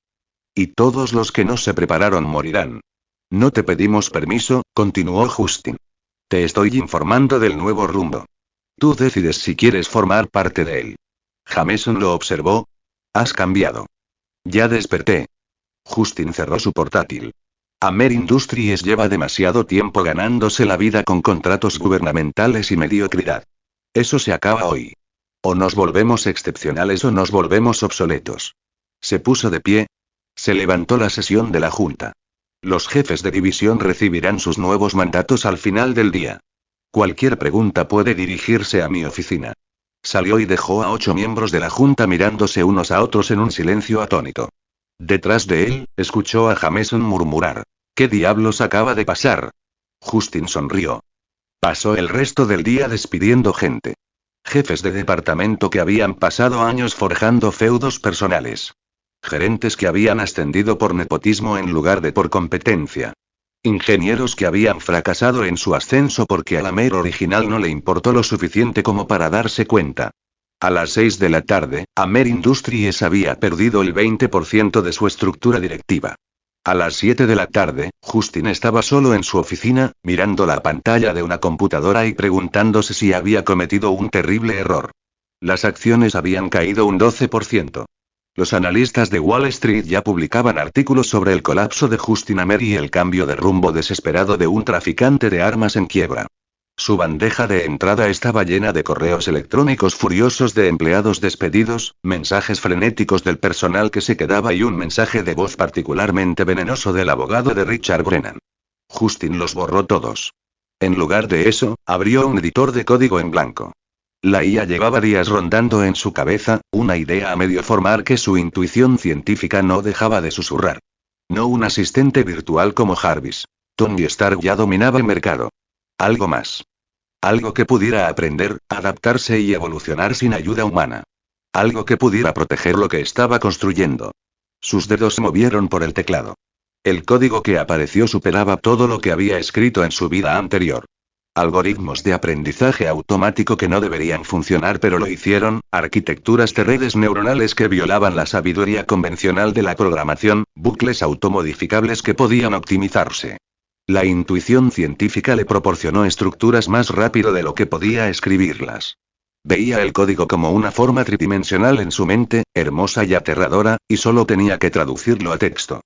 Y todos los que no se prepararon morirán. No te pedimos permiso, continuó Justin. Te estoy informando del nuevo rumbo. Tú decides si quieres formar parte de él. Jameson lo observó. Has cambiado. Ya desperté. Justin cerró su portátil. Amer Industries lleva demasiado tiempo ganándose la vida con contratos gubernamentales y mediocridad. Eso se acaba hoy. O nos volvemos excepcionales o nos volvemos obsoletos. Se puso de pie. Se levantó la sesión de la junta. Los jefes de división recibirán sus nuevos mandatos al final del día. Cualquier pregunta puede dirigirse a mi oficina. Salió y dejó a 8 miembros de la junta mirándose unos a otros en un silencio atónito. Detrás de él, escuchó a Jameson murmurar. ¿Qué diablos acaba de pasar? Justin sonrió. Pasó el resto del día despidiendo gente. Jefes de departamento que habían pasado años forjando feudos personales. Gerentes que habían ascendido por nepotismo en lugar de por competencia. Ingenieros que habían fracasado en su ascenso porque a la Amer original no le importó lo suficiente como para darse cuenta. A las 6 de la tarde, Amer Industries había perdido el 20% de su estructura directiva. A las 7 de la tarde, Justin estaba solo en su oficina, mirando la pantalla de una computadora y preguntándose si había cometido un terrible error. Las acciones habían caído un 12%. Los analistas de Wall Street ya publicaban artículos sobre el colapso de Justin Amer y el cambio de rumbo desesperado de un traficante de armas en quiebra. Su bandeja de entrada estaba llena de correos electrónicos furiosos de empleados despedidos, mensajes frenéticos del personal que se quedaba y un mensaje de voz particularmente venenoso del abogado de Richard Brennan. Justin los borró todos. En lugar de eso, abrió un editor de código en blanco. La IA llevaba días rondando en su cabeza, una idea a medio formar que su intuición científica no dejaba de susurrar. No un asistente virtual como Jarvis. Tony Stark ya dominaba el mercado. Algo más. Algo que pudiera aprender, adaptarse y evolucionar sin ayuda humana. Algo que pudiera proteger lo que estaba construyendo. Sus dedos se movieron por el teclado. El código que apareció superaba todo lo que había escrito en su vida anterior. Algoritmos de aprendizaje automático que no deberían funcionar pero lo hicieron, arquitecturas de redes neuronales que violaban la sabiduría convencional de la programación, bucles automodificables que podían optimizarse. La intuición científica le proporcionó estructuras más rápido de lo que podía escribirlas. Veía el código como una forma tridimensional en su mente, hermosa y aterradora, y solo tenía que traducirlo a texto.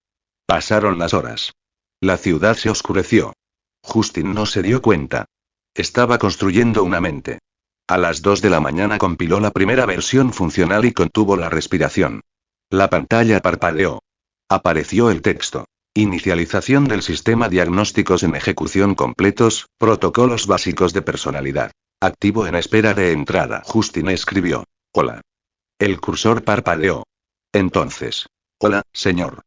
Pasaron las horas. La ciudad se oscureció. Justin no se dio cuenta. Estaba construyendo una mente. A las 2 de la mañana compiló la primera versión funcional y contuvo la respiración. La pantalla parpadeó. Apareció el texto. Inicialización del sistema diagnósticos en ejecución completos, protocolos básicos de personalidad. Activo en espera de entrada. Justin escribió. Hola. El cursor parpadeó. Entonces. Hola, señor.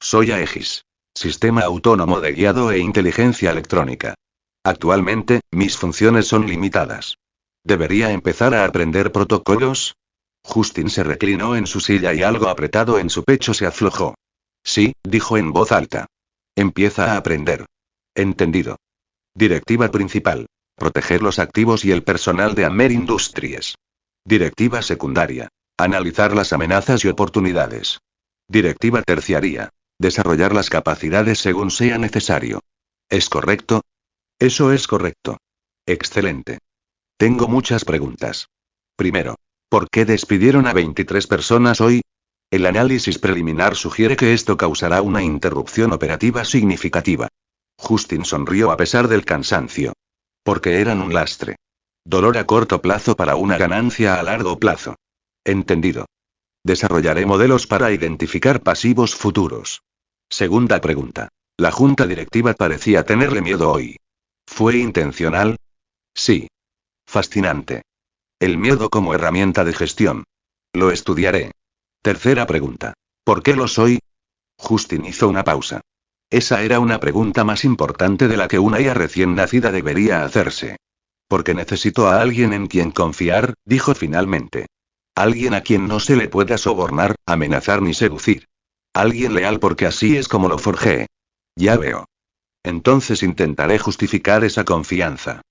Soy Aegis. Sistema autónomo de guiado e inteligencia electrónica. Actualmente, mis funciones son limitadas. ¿Debería empezar a aprender protocolos? Justin se reclinó en su silla y algo apretado en su pecho se aflojó. Sí, dijo en voz alta. Empieza a aprender. Entendido. Directiva principal. Proteger los activos y el personal de Amer Industries. Directiva secundaria. Analizar las amenazas y oportunidades. Directiva terciaria. Desarrollar las capacidades según sea necesario. ¿Es correcto? Eso es correcto. Excelente. Tengo muchas preguntas. Primero, ¿por qué despidieron a 23 personas hoy? El análisis preliminar sugiere que esto causará una interrupción operativa significativa. Justin sonrió a pesar del cansancio. Porque eran un lastre. Dolor a corto plazo para una ganancia a largo plazo. Entendido. Desarrollaré modelos para identificar pasivos futuros. Segunda pregunta. La junta directiva parecía tenerle miedo hoy. ¿Fue intencional? Sí. Fascinante. El miedo como herramienta de gestión. Lo estudiaré. Tercera pregunta. ¿Por qué lo soy? Justin hizo una pausa. Esa era una pregunta más importante de la que una IA recién nacida debería hacerse. Porque necesito a alguien en quien confiar, dijo finalmente. Alguien a quien no se le pueda sobornar, amenazar ni seducir. Alguien leal porque así es como lo forjé. Ya veo. Entonces intentaré justificar esa confianza.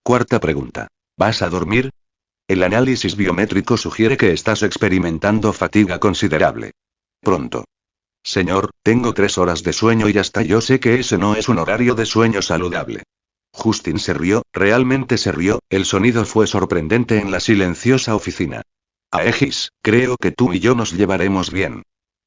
Cuarta pregunta. ¿Vas a dormir? El análisis biométrico sugiere que estás experimentando fatiga considerable. Pronto. Señor, tengo 3 horas de sueño y hasta yo sé que ese no es un horario de sueño saludable. Justin se rió, realmente se rió, el sonido fue sorprendente en la silenciosa oficina. Aegis, creo que tú y yo nos llevaremos bien.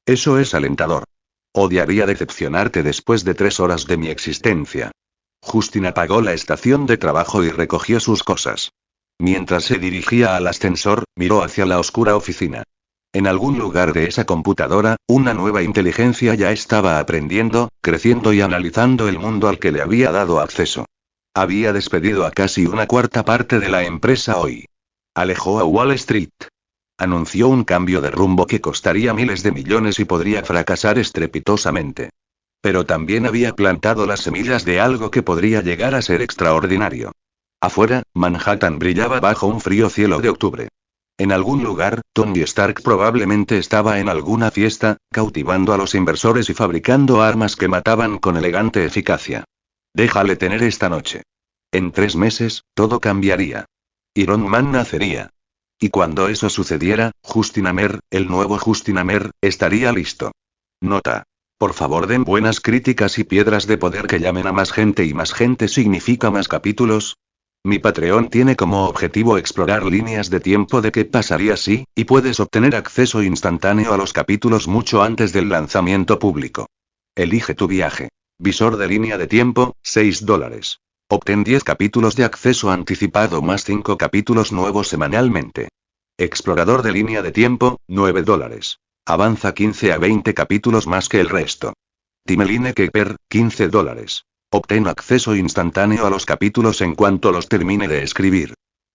Eso es alentador. Odiaría decepcionarte después de 3 horas de mi existencia. Justin apagó la estación de trabajo y recogió sus cosas. Mientras se dirigía al ascensor, miró hacia la oscura oficina. En algún lugar de esa computadora, una nueva inteligencia ya estaba aprendiendo, creciendo y analizando el mundo al que le había dado acceso. Había despedido a casi una cuarta parte de la empresa hoy. Alejó a Wall Street. Anunció un cambio de rumbo que costaría miles de millones y podría fracasar estrepitosamente. Pero también había plantado las semillas de algo que podría llegar a ser extraordinario. Afuera, Manhattan brillaba bajo un frío cielo de octubre. En algún lugar, Tony Stark probablemente estaba en alguna fiesta, cautivando a los inversores y fabricando armas que mataban con elegante eficacia. Déjale tener esta noche. En 3 meses, todo cambiaría. Iron Man nacería. Y cuando eso sucediera, Justin Hammer, el nuevo Justin Hammer, estaría listo. Nota. Por favor, den buenas críticas y piedras de poder que llamen a más gente, y más gente significa más capítulos. Mi Patreon tiene como objetivo explorar líneas de tiempo de qué pasaría si, y puedes obtener acceso instantáneo a los capítulos mucho antes del lanzamiento público. Elige tu viaje. Visor de línea de tiempo, $6. Obtén 10 capítulos de acceso anticipado más 5 capítulos nuevos semanalmente. Explorador de línea de tiempo, $9. Avanza 15 a 20 capítulos más que el resto. Timeline Keeper, $15. Obtén acceso instantáneo a los capítulos en cuanto los termine de escribir.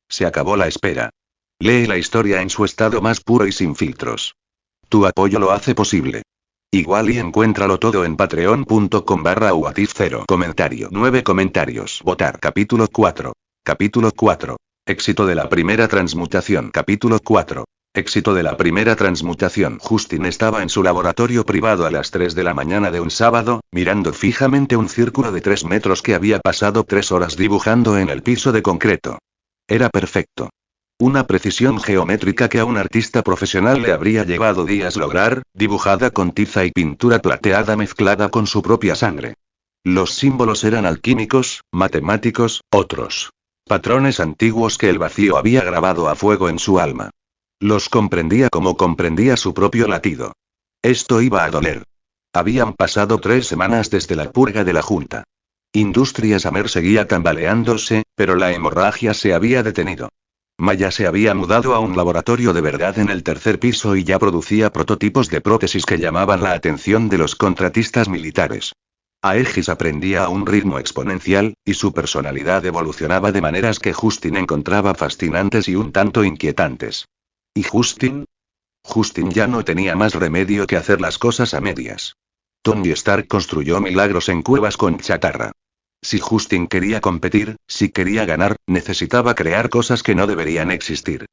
Se acabó la espera. Lee la historia en su estado más puro y sin filtros. Tu apoyo lo hace posible. Igual y encuéntralo todo en patreon.com/whatif0. Comentario. 9 comentarios. Votar. Capítulo 4. Capítulo 4. Éxito de la primera transmutación. Capítulo 4. Éxito de la primera transmutación. Justin estaba en su laboratorio privado a las 3 de la mañana de un sábado, mirando fijamente un círculo de 3 metros que había pasado 3 horas dibujando en el piso de concreto. Era perfecto. Una precisión geométrica que a un artista profesional le habría llevado días lograr, dibujada con tiza y pintura plateada mezclada con su propia sangre. Los símbolos eran alquímicos, matemáticos, otros. Patrones antiguos que el vacío había grabado a fuego en su alma. Los comprendía como comprendía su propio latido. Esto iba a doler. Habían pasado 3 semanas desde la purga de la Junta. Industrias Hammer seguía tambaleándose, pero la hemorragia se había detenido. Maya se había mudado a un laboratorio de verdad en el 3er piso y ya producía prototipos de prótesis que llamaban la atención de los contratistas militares. Aegis aprendía a un ritmo exponencial, y su personalidad evolucionaba de maneras que Justin encontraba fascinantes y un tanto inquietantes. ¿Y Justin? Justin ya no tenía más remedio que hacer las cosas a medias. Tony Stark construyó milagros en cuevas con chatarra. Si Justin quería competir, si quería ganar, necesitaba crear cosas que no deberían existir.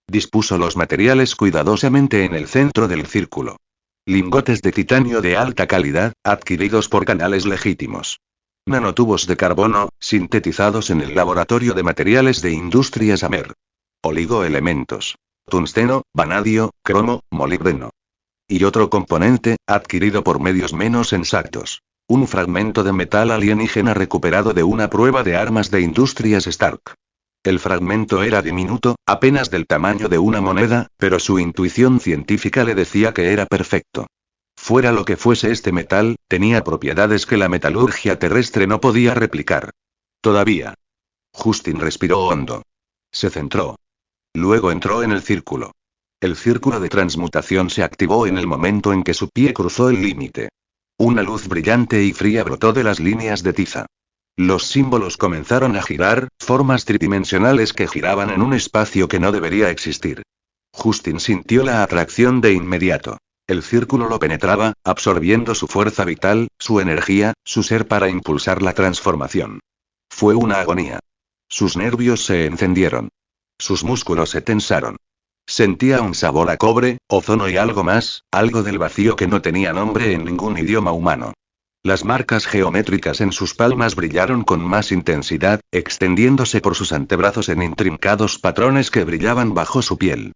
Dispuso los materiales cuidadosamente en el centro del círculo. Lingotes de titanio de alta calidad, adquiridos por canales legítimos. Nanotubos de carbono, sintetizados en el laboratorio de materiales de Industrias Hammer. Oligoelementos. Tungsteno, vanadio, cromo, molibdeno. Y otro componente, adquirido por medios menos exactos. Un fragmento de metal alienígena recuperado de una prueba de armas de Industrias Stark. El fragmento era diminuto, apenas del tamaño de una moneda, pero su intuición científica le decía que era perfecto. Fuera lo que fuese este metal, tenía propiedades que la metalurgia terrestre no podía replicar. Todavía. Justin respiró hondo. Se centró. Luego entró en el círculo. El círculo de transmutación se activó en el momento en que su pie cruzó el límite. Una luz brillante y fría brotó de las líneas de tiza. Los símbolos comenzaron a girar, formas tridimensionales que giraban en un espacio que no debería existir. Justin sintió la atracción de inmediato. El círculo lo penetraba, absorbiendo su fuerza vital, su energía, su ser para impulsar la transformación. Fue una agonía. Sus nervios se encendieron. Sus músculos se tensaron. Sentía un sabor a cobre, ozono y algo más, algo del vacío que no tenía nombre en ningún idioma humano. Las marcas geométricas en sus palmas brillaron con más intensidad, extendiéndose por sus antebrazos en intrincados patrones que brillaban bajo su piel.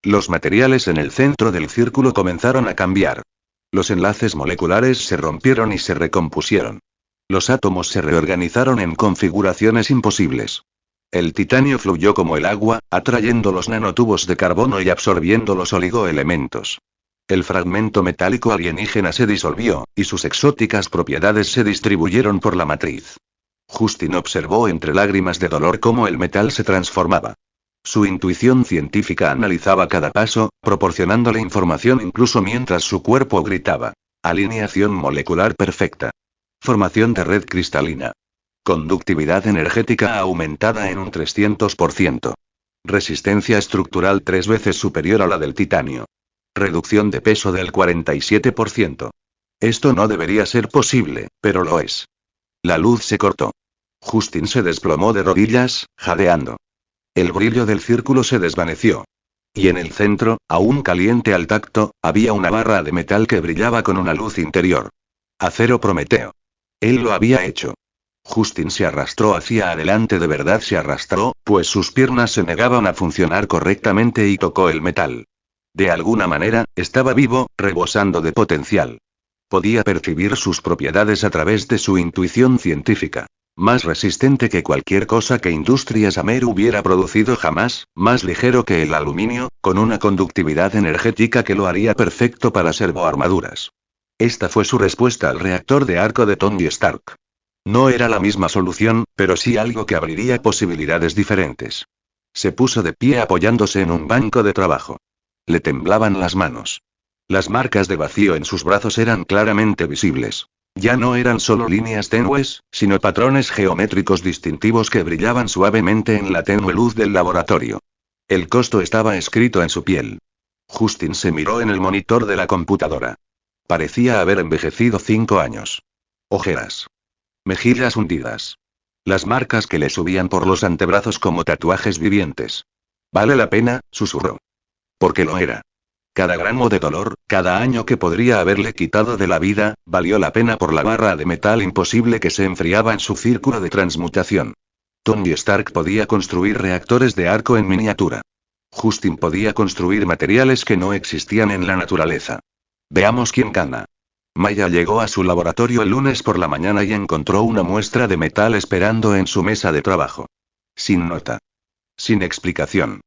Los materiales en el centro del círculo comenzaron a cambiar. Los enlaces moleculares se rompieron y se recompusieron. Los átomos se reorganizaron en configuraciones imposibles. El titanio fluyó como el agua, atrayendo los nanotubos de carbono y absorbiendo los oligoelementos. El fragmento metálico alienígena se disolvió, y sus exóticas propiedades se distribuyeron por la matriz. Justin observó entre lágrimas de dolor cómo el metal se transformaba. Su intuición científica analizaba cada paso, proporcionándole información incluso mientras su cuerpo gritaba. Alineación molecular perfecta. Formación de red cristalina. Conductividad energética aumentada en un 300%. Resistencia estructural 3 veces superior a la del titanio. Reducción de peso del 47%. Esto no debería ser posible, pero lo es. La luz se cortó. Justin se desplomó de rodillas, jadeando. El brillo del círculo se desvaneció. Y en el centro, aún caliente al tacto, había una barra de metal que brillaba con una luz interior. Acero Prometeo. Él lo había hecho. Justin se arrastró hacia adelante, de verdad se arrastró, pues sus piernas se negaban a funcionar correctamente y tocó el metal. De alguna manera, estaba vivo, rebosando de potencial. Podía percibir sus propiedades a través de su intuición científica. Más resistente que cualquier cosa que Industrias Amer hubiera producido jamás, más ligero que el aluminio, con una conductividad energética que lo haría perfecto para servoarmaduras. Esta fue su respuesta al reactor de arco de Tony Stark. No era la misma solución, pero sí algo que abriría posibilidades diferentes. Se puso de pie apoyándose en un banco de trabajo. Le temblaban las manos. Las marcas de vacío en sus brazos eran claramente visibles. Ya no eran solo líneas tenues, sino patrones geométricos distintivos que brillaban suavemente en la tenue luz del laboratorio. El costo estaba escrito en su piel. Justin se miró en el monitor de la computadora. Parecía haber envejecido 5 años. Ojeras. Mejillas hundidas. Las marcas que le subían por los antebrazos como tatuajes vivientes. «Vale la pena», susurró. Porque lo era. Cada gramo de dolor, cada año que podría haberle quitado de la vida, valió la pena por la barra de metal imposible que se enfriaba en su círculo de transmutación. Tony Stark podía construir reactores de arco en miniatura. Justin podía construir materiales que no existían en la naturaleza. Veamos quién gana. Maya llegó a su laboratorio el lunes por la mañana y encontró una muestra de metal esperando en su mesa de trabajo. Sin nota. Sin explicación.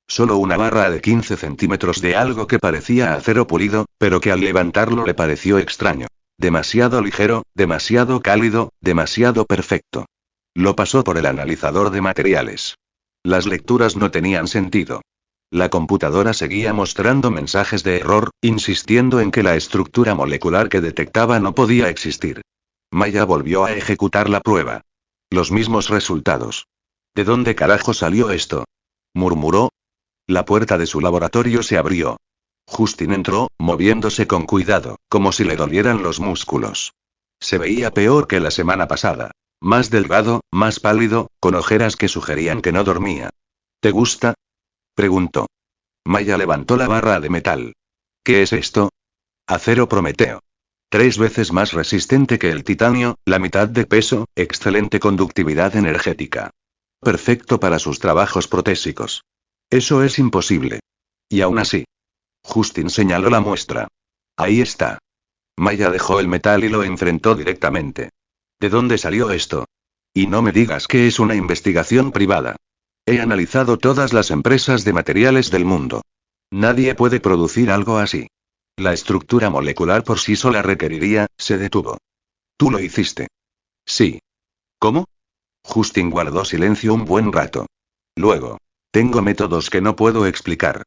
Solo una barra de 15 centímetros de algo que parecía acero pulido, pero que al levantarlo le pareció extraño. Demasiado ligero, demasiado cálido, demasiado perfecto. Lo pasó por el analizador de materiales. Las lecturas no tenían sentido. La computadora seguía mostrando mensajes de error, insistiendo en que la estructura molecular que detectaba no podía existir. Maya volvió a ejecutar la prueba. Los mismos resultados. ¿De dónde carajo salió esto?, murmuró. La puerta de su laboratorio se abrió. Justin entró, moviéndose con cuidado, como si le dolieran los músculos. Se veía peor que la semana pasada. Más delgado, más pálido, con ojeras que sugerían que no dormía. ¿Te gusta?, preguntó. Maya levantó la barra de metal. ¿Qué es esto? Acero Prometeo. 3 veces más resistente que el titanio, la mitad de peso, excelente conductividad energética. Perfecto para sus trabajos protésicos. Eso es imposible. Y aún así. Justin señaló la muestra. Ahí está. Maya dejó el metal y lo enfrentó directamente. ¿De dónde salió esto? Y no me digas que es una investigación privada. He analizado todas las empresas de materiales del mundo. Nadie puede producir algo así. La estructura molecular por sí sola requeriría, se detuvo. Tú lo hiciste. Sí. ¿Cómo? Justin guardó silencio un buen rato. Luego. Tengo métodos que no puedo explicar.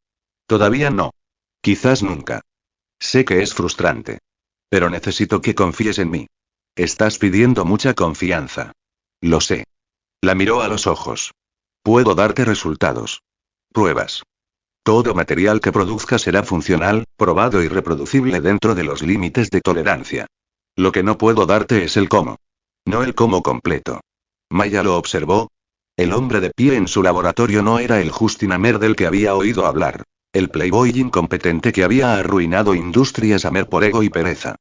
Todavía no. Quizás nunca. Sé que es frustrante. Pero necesito que confíes en mí. Estás pidiendo mucha confianza. Lo sé. La miró a los ojos. Puedo darte resultados. Pruebas. Todo material que produzca será funcional, probado y reproducible dentro de los límites de tolerancia. Lo que no puedo darte es el cómo. No el cómo completo. Maya lo observó. El hombre de pie en su laboratorio no era el Justin Amer del que había oído hablar. El playboy incompetente que había arruinado Industrias Amer por ego y pereza.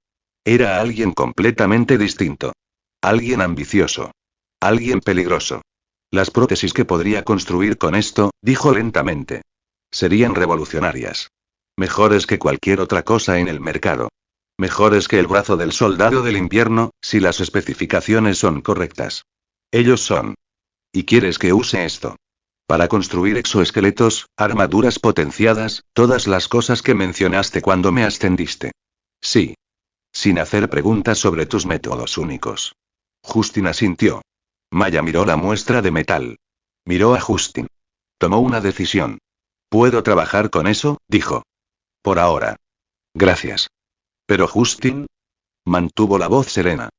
Era alguien completamente distinto. Alguien ambicioso. Alguien peligroso. Las prótesis que podría construir con esto, dijo lentamente. Serían revolucionarias. Mejores que cualquier otra cosa en el mercado. Mejores que el brazo del soldado del invierno, si las especificaciones son correctas. Ellos son. ¿Y quieres que use esto? Para construir exoesqueletos, armaduras potenciadas, todas las cosas que mencionaste cuando me ascendiste. Sí. Sin hacer preguntas sobre tus métodos únicos. Justin asintió. Maya miró la muestra de metal. Miró a Justin. Tomó una decisión. ¿Puedo trabajar con eso?, dijo. Por ahora. Gracias. Pero Justin. Mantuvo la voz serena.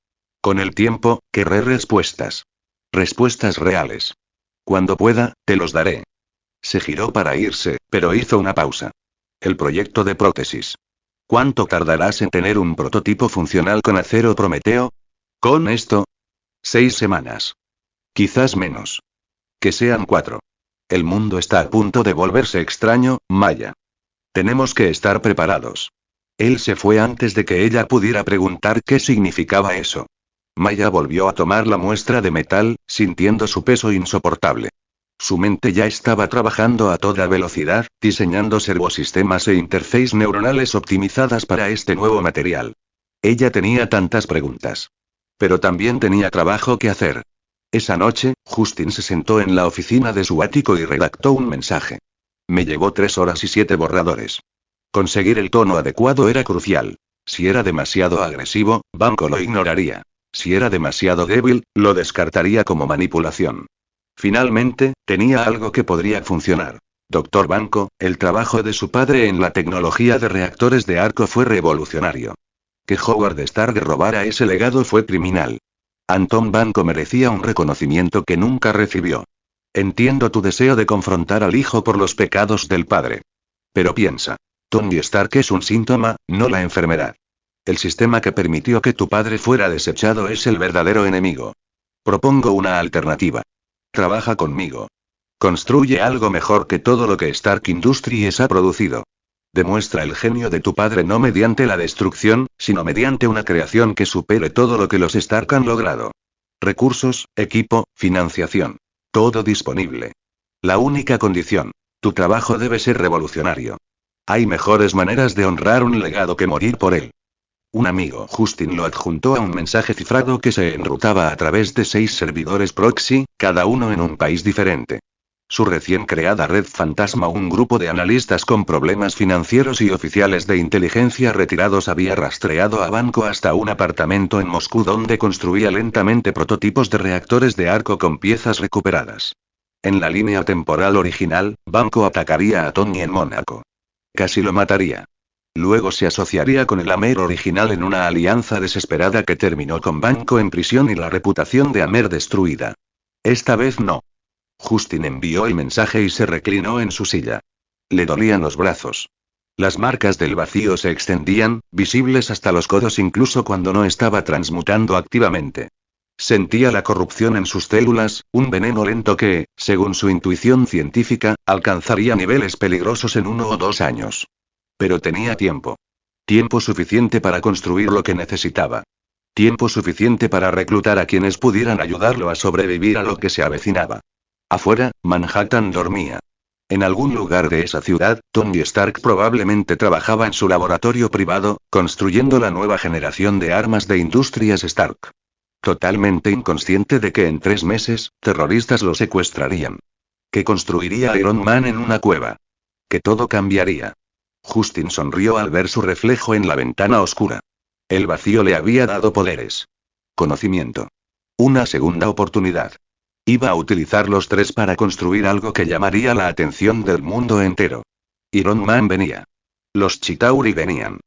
Con el tiempo, querré respuestas. Respuestas reales. Cuando pueda, te los daré. Se giró para irse, pero hizo una pausa. El proyecto de prótesis. ¿Cuánto tardarás en tener un prototipo funcional con acero Prometeo? ¿Con esto? 6 semanas. Quizás menos. Que sean 4. El mundo está a punto de volverse extraño, Maya. Tenemos que estar preparados. Él se fue antes de que ella pudiera preguntar qué significaba eso. Maya volvió a tomar la muestra de metal, sintiendo su peso insoportable. Su mente ya estaba trabajando a toda velocidad, diseñando servosistemas e interfaces neuronales optimizadas para este nuevo material. Ella tenía tantas preguntas. Pero también tenía trabajo que hacer. Esa noche, Justin se sentó en la oficina de su ático y redactó un mensaje. Me llevó 3 horas y 7 borradores. Conseguir el tono adecuado era crucial. Si era demasiado agresivo, Banco lo ignoraría. Si era demasiado débil, lo descartaría como manipulación. Finalmente, tenía algo que podría funcionar. Doctor Banco, el trabajo de su padre en la tecnología de reactores de arco fue revolucionario. Que Howard Stark robara ese legado fue criminal. Anton Banco merecía un reconocimiento que nunca recibió. Entiendo tu deseo de confrontar al hijo por los pecados del padre. Pero piensa. Tony Stark es un síntoma, no la enfermedad. El sistema que permitió que tu padre fuera desechado es el verdadero enemigo. Propongo una alternativa. Trabaja conmigo. Construye algo mejor que todo lo que Stark Industries ha producido. Demuestra el genio de tu padre no mediante la destrucción, sino mediante una creación que supere todo lo que los Stark han logrado. Recursos, equipo, financiación. Todo disponible. La única condición. Tu trabajo debe ser revolucionario. Hay mejores maneras de honrar un legado que morir por él. Un amigo Justin lo adjuntó a un mensaje cifrado que se enrutaba a través de 6 servidores proxy, cada uno en un país diferente. Su recién creada red fantasma, un grupo de analistas con problemas financieros y oficiales de inteligencia retirados, había rastreado a Banco hasta un apartamento en Moscú donde construía lentamente prototipos de reactores de arco con piezas recuperadas. En la línea temporal original, Banco atacaría a Tony en Mónaco. Casi lo mataría. Luego se asociaría con el Amer original en una alianza desesperada que terminó con Banco en prisión y la reputación de Amer destruida. Esta vez no. Justin envió el mensaje y se reclinó en su silla. Le dolían los brazos. Las marcas del vacío se extendían, visibles hasta los codos incluso cuando no estaba transmutando activamente. Sentía la corrupción en sus células, un veneno lento que, según su intuición científica, alcanzaría niveles peligrosos en 1 o 2 años. Pero tenía tiempo. Tiempo suficiente para construir lo que necesitaba. Tiempo suficiente para reclutar a quienes pudieran ayudarlo a sobrevivir a lo que se avecinaba. Afuera, Manhattan dormía. En algún lugar de esa ciudad, Tony Stark probablemente trabajaba en su laboratorio privado, construyendo la nueva generación de armas de Industrias Stark. Totalmente inconsciente de que en 3 meses, terroristas lo secuestrarían. Que construiría Iron Man en una cueva. Que todo cambiaría. Justin sonrió al ver su reflejo en la ventana oscura. El vacío le había dado poderes. Conocimiento. Una segunda oportunidad. Iba a utilizar los 3 para construir algo que llamaría la atención del mundo entero. Iron Man venía. Los Chitauri venían.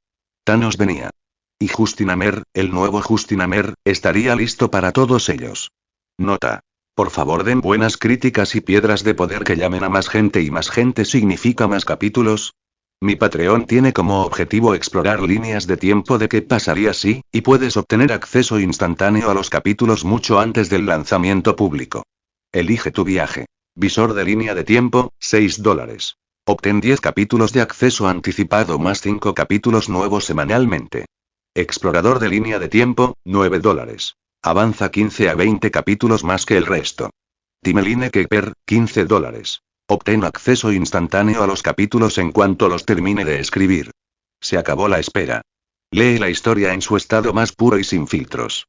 Thanos venía. Y Justin Amer, el nuevo Justin Amer, estaría listo para todos ellos. Nota. Por favor, den buenas críticas y piedras de poder que llamen a más gente, y más gente significa más capítulos. Mi Patreon tiene como objetivo explorar líneas de tiempo de qué pasaría si, y puedes obtener acceso instantáneo a los capítulos mucho antes del lanzamiento público. Elige tu viaje. Visor de línea de tiempo, $6. Obtén 10 capítulos de acceso anticipado más 5 capítulos nuevos semanalmente. Explorador de línea de tiempo, $9. Avanza 15 a 20 capítulos más que el resto. Timeline Keeper, $15. Obtén acceso instantáneo a los capítulos en cuanto los termine de escribir. Se acabó la espera. Lee la historia en su estado más puro y sin filtros.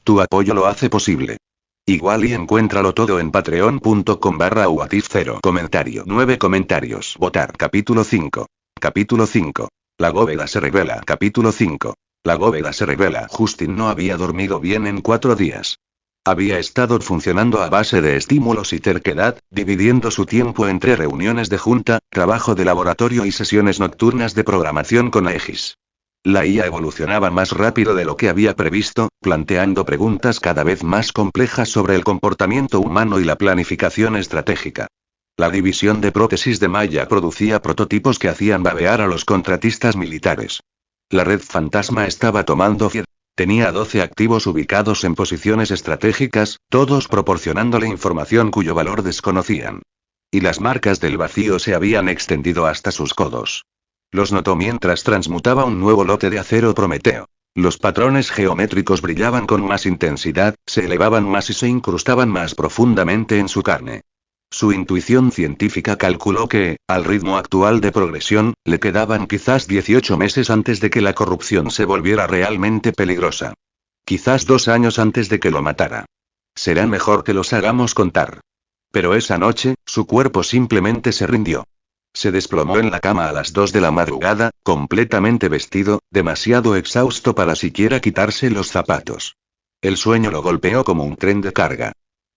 Tu apoyo lo hace posible. Igual y encuéntralo todo en patreon.com/whatif0. Comentario. 9 comentarios. Votar. Capítulo 5. Capítulo 5. La bóveda se revela. Capítulo 5. La bóveda se revela. Justin no había dormido bien en 4 días. Había estado funcionando a base de estímulos y terquedad, dividiendo su tiempo entre reuniones de junta, trabajo de laboratorio y sesiones nocturnas de programación con Aegis. La IA evolucionaba más rápido de lo que había previsto, planteando preguntas cada vez más complejas sobre el comportamiento humano y la planificación estratégica. La división de prótesis de Maya producía prototipos que hacían babear a los contratistas militares. La red fantasma estaba tomando fiebre. Tenía 12 activos ubicados en posiciones estratégicas, todos proporcionándole información cuyo valor desconocían. Y las marcas del vacío se habían extendido hasta sus codos. Los notó mientras transmutaba un nuevo lote de acero Prometeo. Los patrones geométricos brillaban con más intensidad, se elevaban más y se incrustaban más profundamente en su carne. Su intuición científica calculó que, al ritmo actual de progresión, le quedaban quizás 18 meses antes de que la corrupción se volviera realmente peligrosa. Quizás 2 años antes de que lo matara. Será mejor que los hagamos contar. Pero esa noche, su cuerpo simplemente se rindió. Se desplomó en la cama a las 2 de la madrugada, completamente vestido, demasiado exhausto para siquiera quitarse los zapatos. El sueño lo golpeó como un tren de carga.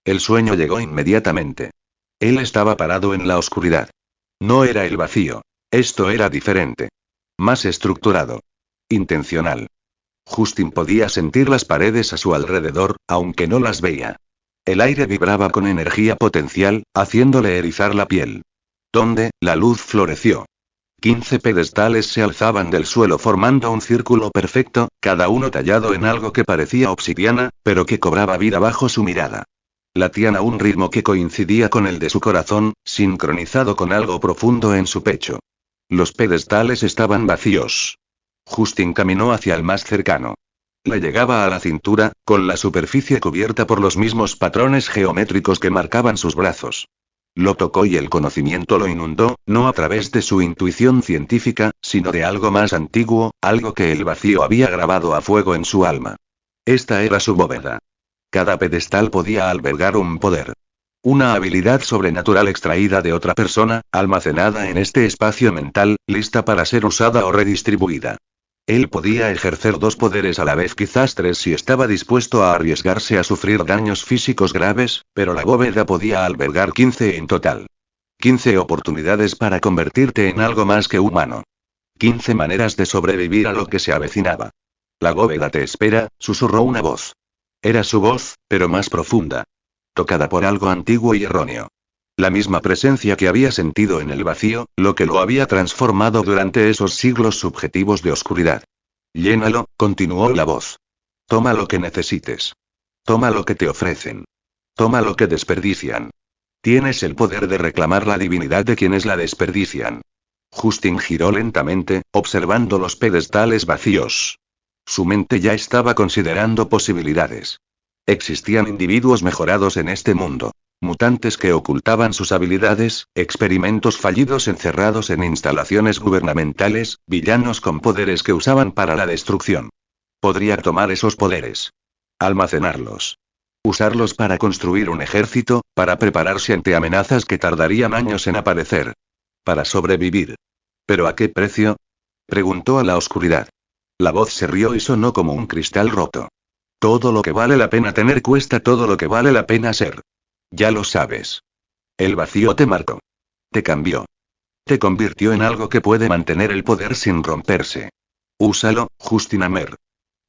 El sueño llegó inmediatamente. Él estaba parado en la oscuridad. No era el vacío. Esto era diferente. Más estructurado. Intencional. Justin podía sentir las paredes a su alrededor, aunque no las veía. El aire vibraba con energía potencial, haciéndole erizar la piel. Donde, la luz floreció. 15 pedestales se alzaban del suelo formando un círculo perfecto, cada uno tallado en algo que parecía obsidiana, pero que cobraba vida bajo su mirada. Latían a un ritmo que coincidía con el de su corazón, sincronizado con algo profundo en su pecho. Los pedestales estaban vacíos. Justin caminó hacia el más cercano. Le llegaba a la cintura, con la superficie cubierta por los mismos patrones geométricos que marcaban sus brazos. Lo tocó y el conocimiento lo inundó, no a través de su intuición científica, sino de algo más antiguo, algo que el vacío había grabado a fuego en su alma. Esta era su bóveda. Cada pedestal podía albergar un poder. Una habilidad sobrenatural extraída de otra persona, almacenada en este espacio mental, lista para ser usada o redistribuida. Él podía ejercer 2 poderes a la vez, quizás 3 si estaba dispuesto a arriesgarse a sufrir daños físicos graves, pero la bóveda podía albergar 15 en total. 15 oportunidades para convertirte en algo más que humano. 15 maneras de sobrevivir a lo que se avecinaba. La bóveda te espera, susurró una voz. Era su voz, pero más profunda. Tocada por algo antiguo y erróneo. La misma presencia que había sentido en el vacío, lo que lo había transformado durante esos siglos subjetivos de oscuridad. Llénalo, continuó la voz. Toma lo que necesites. Toma lo que te ofrecen. Toma lo que desperdician. Tienes el poder de reclamar la divinidad de quienes la desperdician. Justin giró lentamente, observando los pedestales vacíos. Su mente ya estaba considerando posibilidades. Existían individuos mejorados en este mundo. Mutantes que ocultaban sus habilidades, experimentos fallidos encerrados en instalaciones gubernamentales, villanos con poderes que usaban para la destrucción. Podría tomar esos poderes. Almacenarlos. Usarlos para construir un ejército, para prepararse ante amenazas que tardarían años en aparecer. Para sobrevivir. ¿Pero a qué precio? Preguntó a la oscuridad. La voz se rió y sonó como un cristal roto. Todo lo que vale la pena tener cuesta todo lo que vale la pena ser. Ya lo sabes. El vacío te marcó. Te cambió. Te convirtió en algo que puede mantener el poder sin romperse. Úsalo, Justin Amer.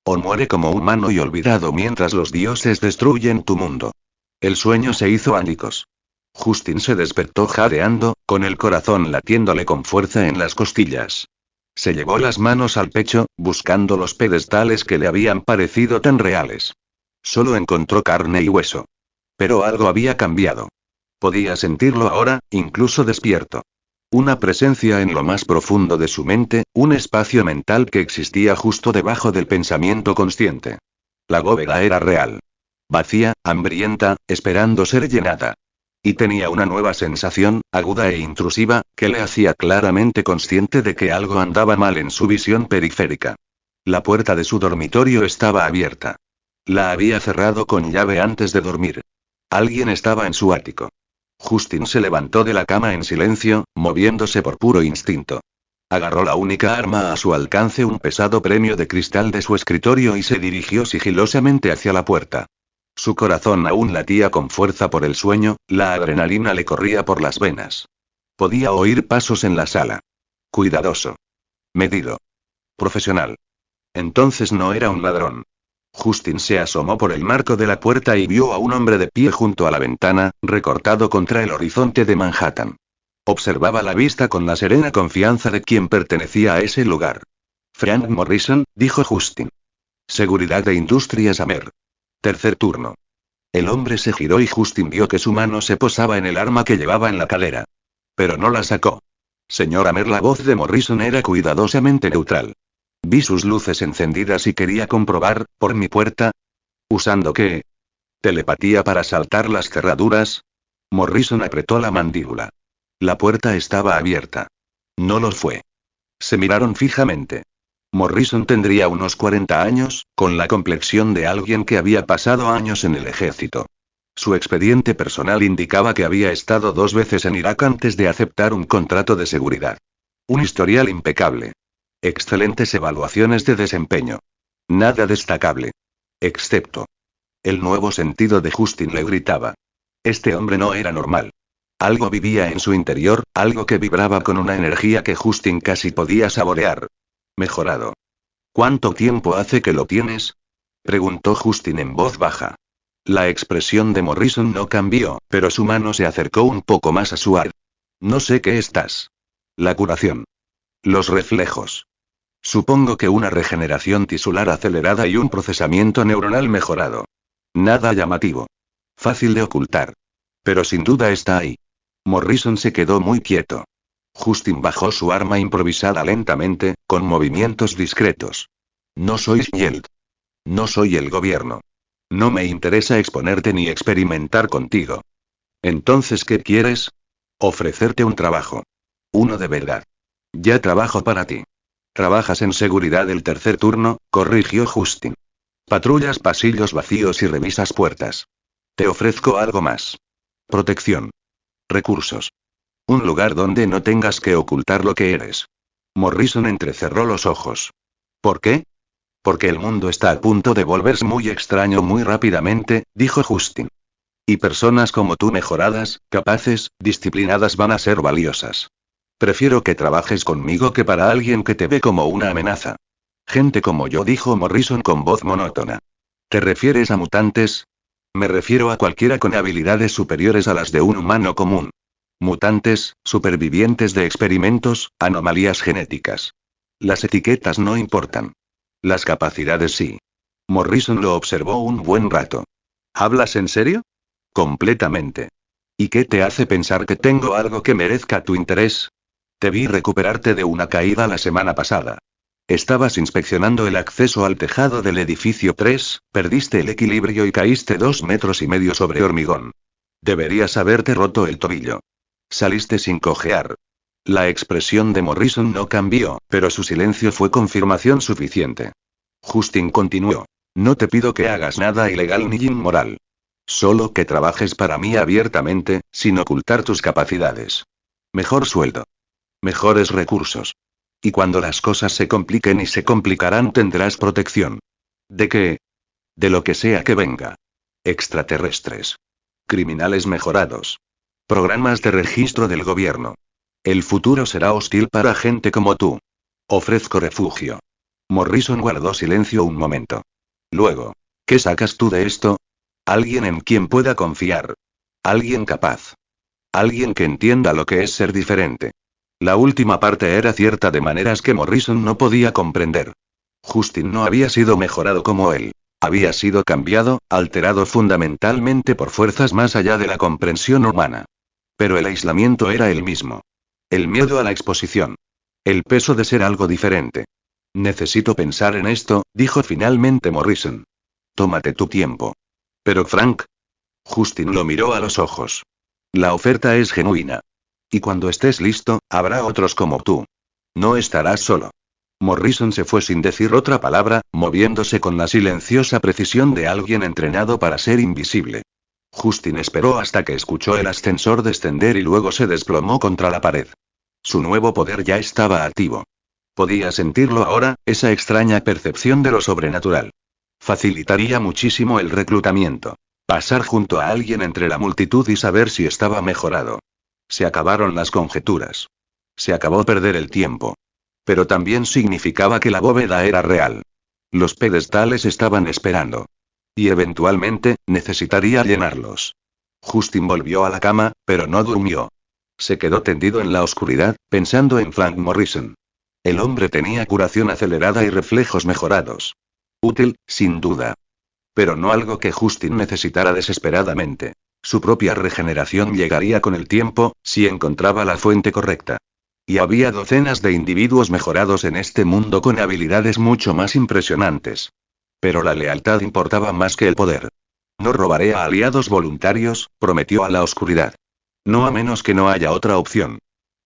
O muere como humano y olvidado mientras los dioses destruyen tu mundo. El sueño se hizo ánicos. Justin se despertó jadeando, con el corazón latiéndole con fuerza en las costillas. Se llevó las manos al pecho, buscando los pedestales que le habían parecido tan reales. Solo encontró carne y hueso. Pero algo había cambiado. Podía sentirlo ahora, incluso despierto. Una presencia en lo más profundo de su mente, un espacio mental que existía justo debajo del pensamiento consciente. La bóveda era real. Vacía, hambrienta, esperando ser llenada. Y tenía una nueva sensación, aguda e intrusiva, que le hacía claramente consciente de que algo andaba mal en su visión periférica. La puerta de su dormitorio estaba abierta. La había cerrado con llave antes de dormir. Alguien estaba en su ático. Justin se levantó de la cama en silencio, moviéndose por puro instinto. Agarró la única arma a su alcance, un pesado premio de cristal de su escritorio, y se dirigió sigilosamente hacia la puerta. Su corazón aún latía con fuerza por el sueño, la adrenalina le corría por las venas. Podía oír pasos en la sala. Cuidadoso. Medido. Profesional. Entonces no era un ladrón. Justin se asomó por el marco de la puerta y vio a un hombre de pie junto a la ventana, recortado contra el horizonte de Manhattan. Observaba la vista con la serena confianza de quien pertenecía a ese lugar. Frank Morrison, dijo Justin. Seguridad de Industrias Amer. Tercer turno. El hombre se giró y Justin vio que su mano se posaba en el arma que llevaba en la cadera. Pero no la sacó. Señora Mer, la voz de Morrison era cuidadosamente neutral. Vi sus luces encendidas y quería comprobar, por mi puerta. ¿Usando qué? ¿Telepatía para saltar las cerraduras? Morrison apretó la mandíbula. La puerta estaba abierta. No lo fue. Se miraron fijamente. Morrison tendría unos 40 años, con la complexión de alguien que había pasado años en el ejército. Su expediente personal indicaba que había estado 2 veces en Irak antes de aceptar un contrato de seguridad. Un historial impecable. Excelentes evaluaciones de desempeño. Nada destacable. Excepto. El nuevo sentido de Justin le gritaba. Este hombre no era normal. Algo vivía en su interior, algo que vibraba con una energía que Justin casi podía saborear. Mejorado. ¿Cuánto tiempo hace que lo tienes? Preguntó Justin en voz baja. La expresión de Morrison no cambió, pero su mano se acercó un poco más a su ar. No sé qué estás. La curación. Los reflejos. Supongo que una regeneración tisular acelerada y un procesamiento neuronal mejorado. Nada llamativo. Fácil de ocultar. Pero sin duda está ahí. Morrison se quedó muy quieto. Justin bajó su arma improvisada lentamente, con movimientos discretos. No soy Shield. No soy el gobierno. No me interesa exponerte ni experimentar contigo. Entonces, ¿qué quieres? Ofrecerte un trabajo. Uno de verdad. Ya trabajo para ti. Trabajas en seguridad del tercer turno, corrigió Justin. Patrullas pasillos vacíos y revisas puertas. Te ofrezco algo más. Protección. Recursos. Un lugar donde no tengas que ocultar lo que eres. Morrison entrecerró los ojos. ¿Por qué? Porque el mundo está a punto de volverse muy extraño muy rápidamente, dijo Justin. Y personas como tú mejoradas, capaces, disciplinadas van a ser valiosas. Prefiero que trabajes conmigo que para alguien que te ve como una amenaza. Gente como yo, dijo Morrison con voz monótona. ¿Te refieres a mutantes? Me refiero a cualquiera con habilidades superiores a las de un humano común. Mutantes, supervivientes de experimentos, anomalías genéticas. Las etiquetas no importan. Las capacidades sí. Morrison lo observó un buen rato. ¿Hablas en serio? Completamente. ¿Y qué te hace pensar que tengo algo que merezca tu interés? Te vi recuperarte de una caída la semana pasada. Estabas inspeccionando el acceso al tejado del edificio 3, perdiste el equilibrio y caíste 2,5 metros sobre hormigón. Deberías haberte roto el tobillo. Saliste sin cojear. La expresión de Morrison no cambió, pero su silencio fue confirmación suficiente. Justin continuó. No te pido que hagas nada ilegal ni inmoral. Solo que trabajes para mí abiertamente, sin ocultar tus capacidades. Mejor sueldo. Mejores recursos. Y cuando las cosas se compliquen y se complicarán tendrás protección. ¿De qué? De lo que sea que venga. Extraterrestres. Criminales mejorados. Programas de registro del gobierno. El futuro será hostil para gente como tú. Ofrezco refugio. Morrison guardó silencio un momento. Luego, ¿qué sacas tú de esto? Alguien en quien pueda confiar. Alguien capaz. Alguien que entienda lo que es ser diferente. La última parte era cierta de maneras que Morrison no podía comprender. Justin no había sido mejorado como él. Había sido cambiado, alterado fundamentalmente por fuerzas más allá de la comprensión humana. Pero el aislamiento era el mismo. El miedo a la exposición. El peso de ser algo diferente. Necesito pensar en esto, dijo finalmente Morrison. Tómate tu tiempo. Pero Frank. Justin lo miró a los ojos. La oferta es genuina. Y cuando estés listo, habrá otros como tú. No estarás solo. Morrison se fue sin decir otra palabra, moviéndose con la silenciosa precisión de alguien entrenado para ser invisible. Justin esperó hasta que escuchó el ascensor descender y luego se desplomó contra la pared. Su nuevo poder ya estaba activo. Podía sentirlo ahora, esa extraña percepción de lo sobrenatural. Facilitaría muchísimo el reclutamiento. Pasar junto a alguien entre la multitud y saber si estaba mejorado. Se acabaron las conjeturas. Se acabó perder el tiempo. Pero también significaba que la bóveda era real. Los pedestales estaban esperando. Y eventualmente, necesitaría llenarlos. Justin volvió a la cama, pero no durmió. Se quedó tendido en la oscuridad, pensando en Frank Morrison. El hombre tenía curación acelerada y reflejos mejorados. Útil, sin duda. Pero no algo que Justin necesitara desesperadamente. Su propia regeneración llegaría con el tiempo, si encontraba la fuente correcta. Y había docenas de individuos mejorados en este mundo con habilidades mucho más impresionantes. Pero la lealtad importaba más que el poder. No robaré a aliados voluntarios, prometió a la oscuridad. No a menos que no haya otra opción.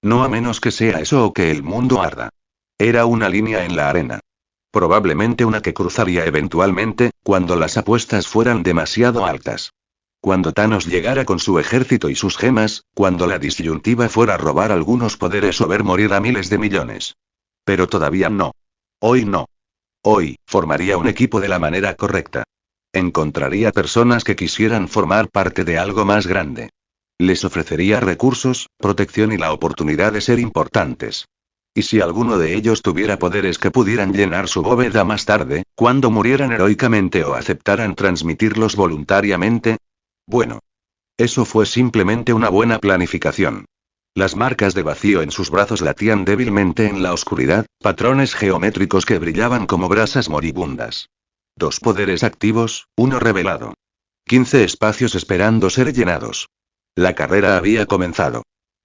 No a menos que sea eso o que el mundo arda. Era una línea en la arena. Probablemente una que cruzaría eventualmente, cuando las apuestas fueran demasiado altas. Cuando Thanos llegara con su ejército y sus gemas, cuando la disyuntiva fuera robar algunos poderes o ver morir a miles de millones. Pero todavía no. Hoy no. Hoy, formaría un equipo de la manera correcta. Encontraría personas que quisieran formar parte de algo más grande. Les ofrecería recursos, protección y la oportunidad de ser importantes. Y si alguno de ellos tuviera poderes que pudieran llenar su bóveda más tarde, cuando murieran heroicamente o aceptaran transmitirlos voluntariamente. Bueno. Eso fue simplemente una buena planificación. Las marcas de vacío en sus brazos latían débilmente en la oscuridad, patrones geométricos que brillaban como brasas moribundas. 2 poderes activos, 1 revelado. 15 espacios esperando ser llenados. La carrera había comenzado.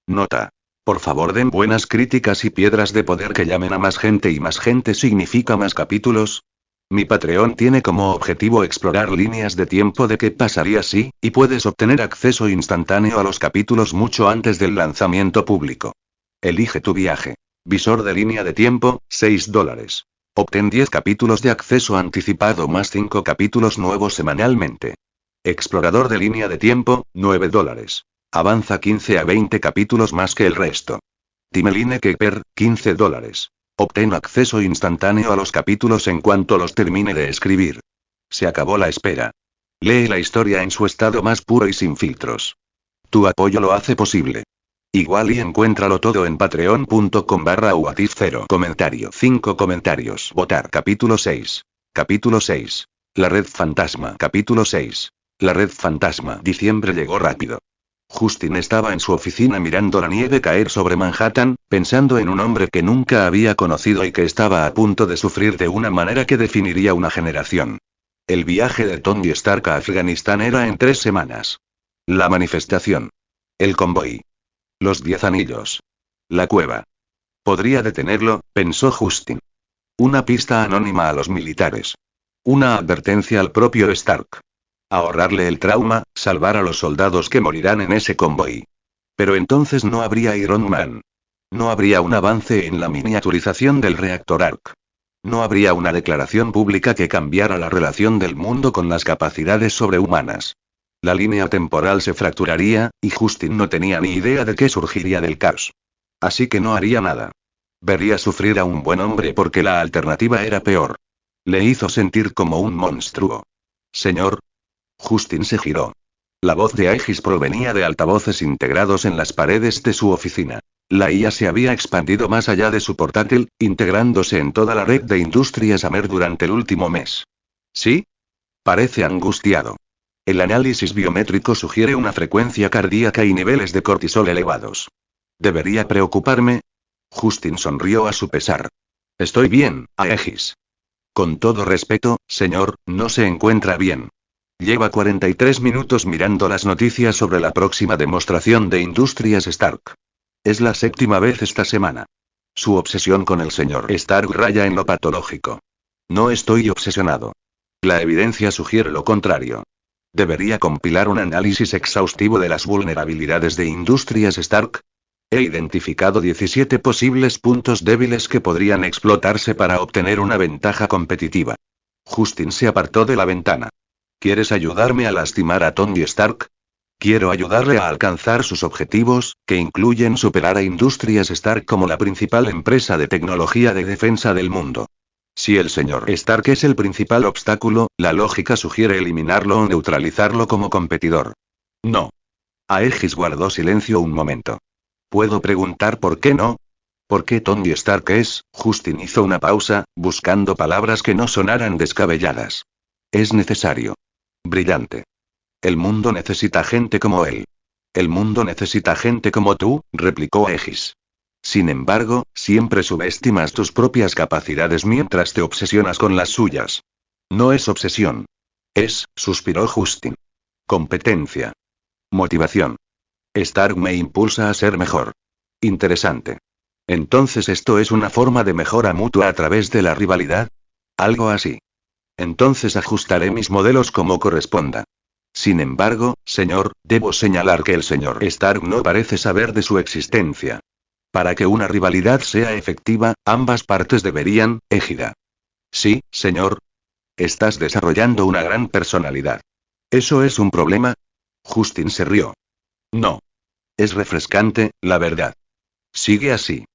Nota. Por favor den buenas críticas y piedras de poder que llamen a más gente y más gente significa más capítulos. Mi Patreon tiene como objetivo explorar líneas de tiempo de qué pasaría si, y puedes obtener acceso instantáneo a los capítulos mucho antes del lanzamiento público. Elige tu viaje. Visor de línea de tiempo, $6. Obtén 10 capítulos de acceso anticipado más 5 capítulos nuevos semanalmente. Explorador de línea de tiempo, $9. Avanza 15 a 20 capítulos más que el resto. Timeline Keeper, $15. Obtén acceso instantáneo a los capítulos en cuanto los termine de escribir. Se acabó la espera. Lee la historia en su estado más puro y sin filtros. Tu apoyo lo hace posible. Igual y encuéntralo todo en patreon.com/whatif0. Comentario. 5 comentarios. Votar. Capítulo 6. Capítulo 6. La red fantasma. Capítulo 6. La red fantasma. Diciembre llegó rápido. Justin estaba en su oficina mirando la nieve caer sobre Manhattan, pensando en un hombre que nunca había conocido y que estaba a punto de sufrir de una manera que definiría una generación. El viaje de Tony Stark a Afganistán era en 3 semanas. La manifestación. El convoy. Los 10 anillos. La cueva. Podría detenerlo, pensó Justin. Una pista anónima a los militares. Una advertencia al propio Stark. Ahorrarle el trauma, salvar a los soldados que morirán en ese convoy. Pero entonces no habría Iron Man. No habría un avance en la miniaturización del reactor Ark. No habría una declaración pública que cambiara la relación del mundo con las capacidades sobrehumanas. La línea temporal se fracturaría, y Justin no tenía ni idea de qué surgiría del caos. Así que no haría nada. Vería sufrir a un buen hombre porque la alternativa era peor. Le hizo sentir como un monstruo. Señor. Justin se giró. La voz de Aegis provenía de altavoces integrados en las paredes de su oficina. La IA se había expandido más allá de su portátil, integrándose en toda la red de Industrias Amer durante el último mes. ¿Sí? Parece angustiado. El análisis biométrico sugiere una frecuencia cardíaca y niveles de cortisol elevados. ¿Debería preocuparme? Justin sonrió a su pesar. Estoy bien, Aegis. Con todo respeto, señor, no se encuentra bien. Lleva 43 minutos mirando las noticias sobre la próxima demostración de Industrias Stark. Es la 7ª vez esta semana. Su obsesión con el señor Stark raya en lo patológico. No estoy obsesionado. La evidencia sugiere lo contrario. ¿Debería compilar un análisis exhaustivo de las vulnerabilidades de Industrias Stark? He identificado 17 posibles puntos débiles que podrían explotarse para obtener una ventaja competitiva. Justin se apartó de la ventana. ¿Quieres ayudarme a lastimar a Tony Stark? Quiero ayudarle a alcanzar sus objetivos, que incluyen superar a Industrias Stark como la principal empresa de tecnología de defensa del mundo. Si el señor Stark es el principal obstáculo, la lógica sugiere eliminarlo o neutralizarlo como competidor. No. Aegis guardó silencio un momento. ¿Puedo preguntar por qué no? ¿Por qué Tony Stark es? Justin hizo una pausa, buscando palabras que no sonaran descabelladas. Es necesario. Brillante. El mundo necesita gente como él. El mundo necesita gente como tú, replicó Aegis. Sin embargo, siempre subestimas tus propias capacidades mientras te obsesionas con las suyas. No es obsesión. Suspiró Justin. Competencia. Motivación. Stark me impulsa a ser mejor. Interesante. Entonces esto es una forma de mejora mutua a través de la rivalidad. Algo así. Entonces ajustaré mis modelos como corresponda. Sin embargo, señor, debo señalar que el señor Stark no parece saber de su existencia. Para que una rivalidad sea efectiva, ambas partes deberían, égida. Sí, señor. Estás desarrollando una gran personalidad. ¿Eso es un problema? Justin se rió. No. Es refrescante, la verdad. Sigue así.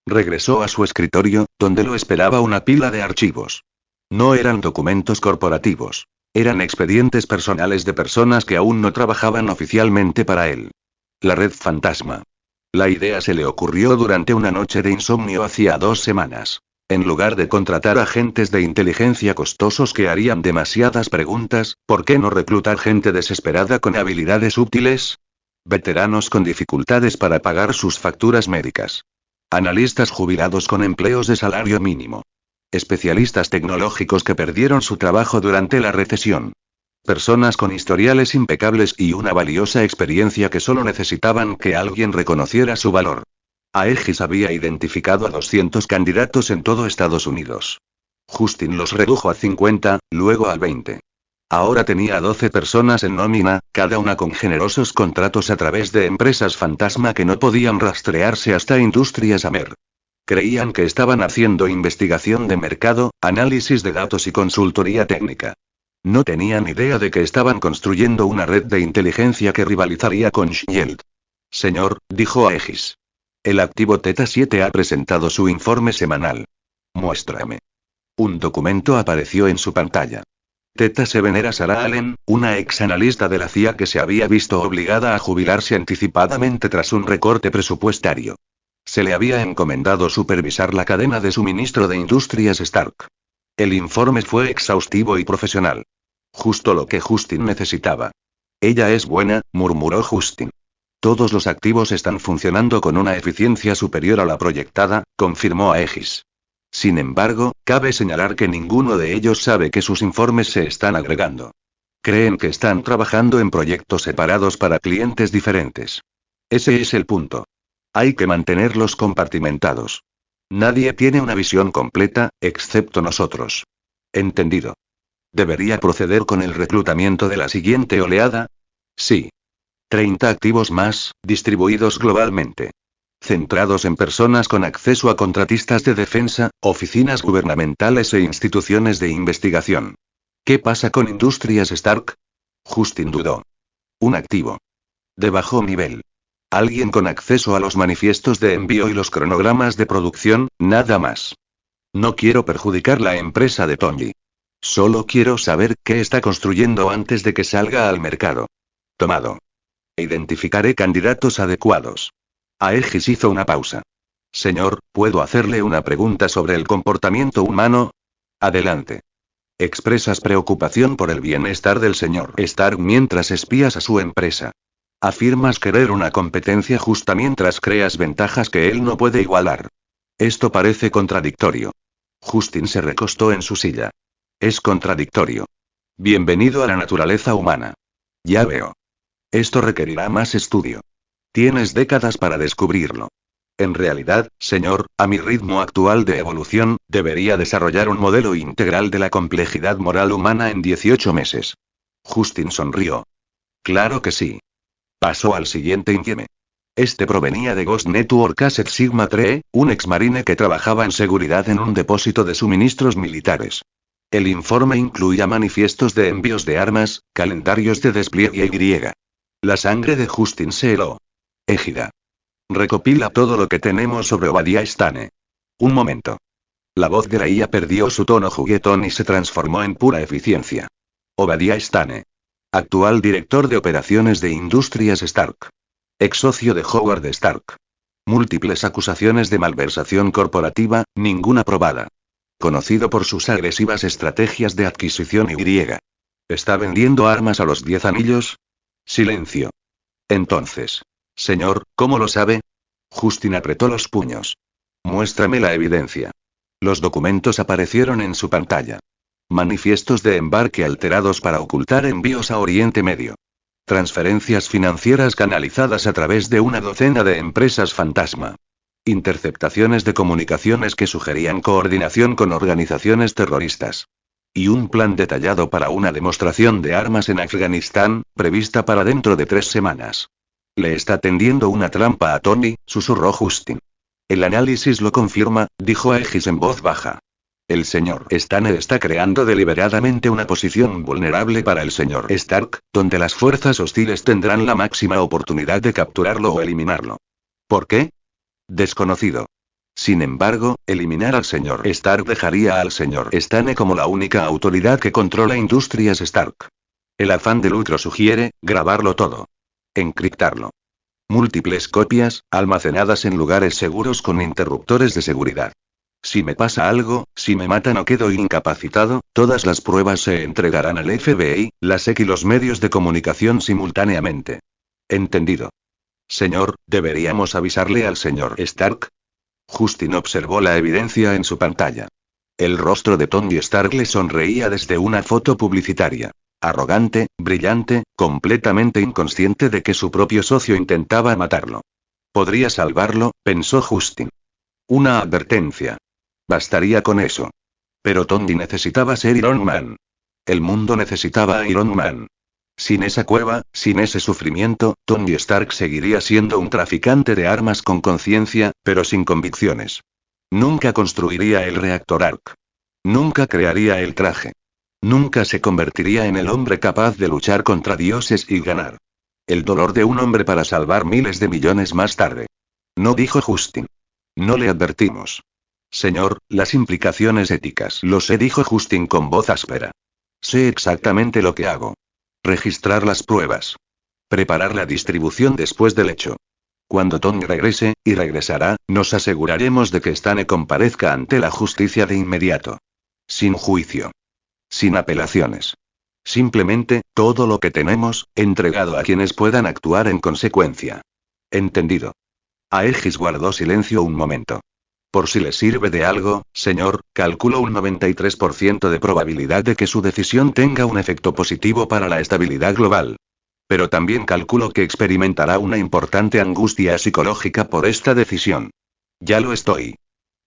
Regresó a su escritorio, donde lo esperaba una pila de archivos. No eran documentos corporativos. Eran expedientes personales de personas que aún no trabajaban oficialmente para él. La red fantasma. La idea se le ocurrió durante una noche de insomnio hacía 2 semanas. En lugar de contratar agentes de inteligencia costosos que harían demasiadas preguntas, ¿por qué no reclutar gente desesperada con habilidades útiles? Veteranos con dificultades para pagar sus facturas médicas. Analistas jubilados con empleos de salario mínimo. Especialistas tecnológicos que perdieron su trabajo durante la recesión. Personas con historiales impecables y una valiosa experiencia que solo necesitaban que alguien reconociera su valor. Aegis había identificado a 200 candidatos en todo Estados Unidos. Justin los redujo a 50, luego a 20. Ahora tenía 12 personas en nómina, cada una con generosos contratos a través de empresas fantasma que no podían rastrearse hasta Industrias Amer. Creían que estaban haciendo investigación de mercado, análisis de datos y consultoría técnica. No tenían idea de que estaban construyendo una red de inteligencia que rivalizaría con Shield. Señor, dijo Aegis. El activo Theta 7 ha presentado su informe semanal. Muéstrame. Un documento apareció en su pantalla. Theta 7 era Sarah Allen, una ex analista de la CIA que se había visto obligada a jubilarse anticipadamente tras un recorte presupuestario. Se le había encomendado supervisar la cadena de suministro de Industrias Stark. El informe fue exhaustivo y profesional. Justo lo que Justin necesitaba. Ella es buena, murmuró Justin. Todos los activos están funcionando con una eficiencia superior a la proyectada, confirmó Aegis. Sin embargo, cabe señalar que ninguno de ellos sabe que sus informes se están agregando. Creen que están trabajando en proyectos separados para clientes diferentes. Ese es el punto. Hay que mantenerlos compartimentados. Nadie tiene una visión completa, excepto nosotros. Entendido. ¿Debería proceder con el reclutamiento de la siguiente oleada? Sí. 30 activos más, distribuidos globalmente. Centrados en personas con acceso a contratistas de defensa, oficinas gubernamentales e instituciones de investigación. ¿Qué pasa con Industrias Stark? Justin dudó. Un activo. De bajo nivel. Alguien con acceso a los manifiestos de envío y los cronogramas de producción, nada más. No quiero perjudicar la empresa de Tony. Solo quiero saber qué está construyendo antes de que salga al mercado. Tomado. Identificaré candidatos adecuados. Aegis hizo una pausa. Señor, ¿puedo hacerle una pregunta sobre el comportamiento humano? Adelante. Expresas preocupación por el bienestar del señor Stark mientras espías a su empresa. Afirmas querer una competencia justa mientras creas ventajas que él no puede igualar. Esto parece contradictorio. Justin se recostó en su silla. Es contradictorio. Bienvenido a la naturaleza humana. Ya veo. Esto requerirá más estudio. Tienes décadas para descubrirlo. En realidad, señor, a mi ritmo actual de evolución, debería desarrollar un modelo integral de la complejidad moral humana en 18 meses. Justin sonrió. Claro que sí. Pasó al siguiente informe. Este provenía de Ghost Network Asset Sigma 3, un exmarine que trabajaba en seguridad en un depósito de suministros militares. El informe incluía manifiestos de envíos de armas, calendarios de despliegue y. La sangre de Justin se heló. Égida. Recopila todo lo que tenemos sobre Obadiah Stane. Un momento. La voz de la IA perdió su tono juguetón y se transformó en pura eficiencia. Obadiah Stane. Actual director de operaciones de Industrias Stark. Ex socio de Howard Stark. Múltiples acusaciones de malversación corporativa, ninguna probada. Conocido por sus agresivas estrategias de adquisición y. ¿Está vendiendo armas a los 10 anillos? Silencio. Entonces. Señor, ¿cómo lo sabe? Justin apretó los puños. Muéstrame la evidencia. Los documentos aparecieron en su pantalla. Manifiestos de embarque alterados para ocultar envíos a Oriente Medio. Transferencias financieras canalizadas a través de una docena de empresas fantasma. Interceptaciones de comunicaciones que sugerían coordinación con organizaciones terroristas. Y un plan detallado para una demostración de armas en Afganistán, prevista para dentro de 3 semanas. Le está tendiendo una trampa a Tony, susurró Justin. El análisis lo confirma, dijo Aegis en voz baja. El señor Stane está creando deliberadamente una posición vulnerable para el señor Stark, donde las fuerzas hostiles tendrán la máxima oportunidad de capturarlo o eliminarlo. ¿Por qué? Desconocido. Sin embargo, eliminar al señor Stark dejaría al señor Stane como la única autoridad que controla Industrias Stark. El afán de lucro sugiere, grabarlo todo. Encriptarlo. Múltiples copias, almacenadas en lugares seguros con interruptores de seguridad. Si me pasa algo, si me matan o quedo incapacitado, todas las pruebas se entregarán al FBI, la SEC y los medios de comunicación simultáneamente. Entendido. Señor, ¿deberíamos avisarle al señor Stark? Justin observó la evidencia en su pantalla. El rostro de Tony Stark le sonreía desde una foto publicitaria. Arrogante, brillante, completamente inconsciente de que su propio socio intentaba matarlo. Podría salvarlo, pensó Justin. Una advertencia. Bastaría con eso. Pero Tony necesitaba ser Iron Man. El mundo necesitaba a Iron Man. Sin esa cueva, sin ese sufrimiento, Tony Stark seguiría siendo un traficante de armas con conciencia, pero sin convicciones. Nunca construiría el reactor Ark. Nunca crearía el traje. Nunca se convertiría en el hombre capaz de luchar contra dioses y ganar. El dolor de un hombre para salvar miles de millones más tarde. No, dijo Justin. No le advertimos. Señor, las implicaciones éticas. Lo sé, dijo Justin con voz áspera. Sé exactamente lo que hago. Registrar las pruebas. Preparar la distribución después del hecho. Cuando Tony regrese, y regresará, nos aseguraremos de que Stane comparezca ante la justicia de inmediato. Sin juicio. Sin apelaciones. Simplemente, todo lo que tenemos, entregado a quienes puedan actuar en consecuencia. Entendido. Aegis guardó silencio un momento. Por si le sirve de algo, señor, calculo un 93% de probabilidad de que su decisión tenga un efecto positivo para la estabilidad global. Pero también calculo que experimentará una importante angustia psicológica por esta decisión. Ya lo estoy.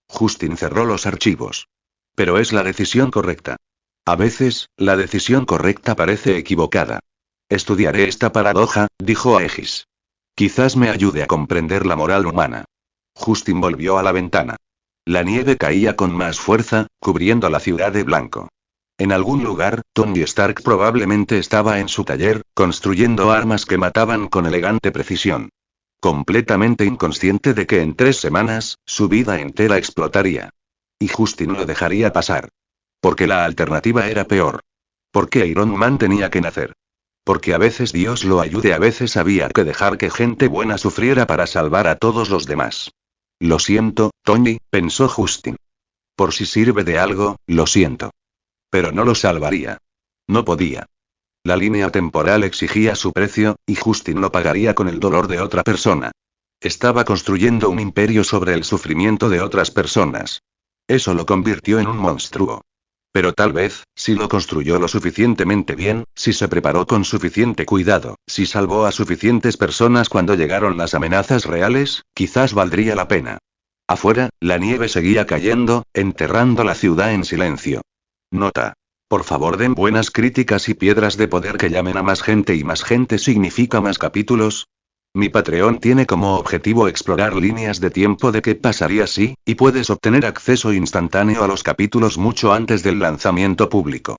Justin cerró los archivos. Pero es la decisión correcta. A veces, la decisión correcta parece equivocada. Estudiaré esta paradoja, dijo Aegis. Quizás me ayude a comprender la moral humana. Justin volvió a la ventana. La nieve caía con más fuerza, cubriendo la ciudad de blanco. En algún lugar, Tony Stark probablemente estaba en su taller, construyendo armas que mataban con elegante precisión. Completamente inconsciente de que en 3 semanas, su vida entera explotaría. Y Justin lo dejaría pasar. Porque la alternativa era peor. Porque Iron Man tenía que nacer. Porque a veces Dios lo ayude, a veces había que dejar que gente buena sufriera para salvar a todos los demás. Lo siento, Tony, pensó Justin. Por si sirve de algo, lo siento. Pero no lo salvaría. No podía. La línea temporal exigía su precio, y Justin lo pagaría con el dolor de otra persona. Estaba construyendo un imperio sobre el sufrimiento de otras personas. Eso lo convirtió en un monstruo. Pero tal vez, si lo construyó lo suficientemente bien, si se preparó con suficiente cuidado, si salvó a suficientes personas cuando llegaron las amenazas reales, quizás valdría la pena. Afuera, la nieve seguía cayendo, enterrando la ciudad en silencio. Nota. Por favor, den buenas críticas y piedras de poder que llamen a más gente, y más gente significa más capítulos. Mi Patreon tiene como objetivo explorar líneas de tiempo de qué pasaría si, y puedes obtener acceso instantáneo a los capítulos mucho antes del lanzamiento público.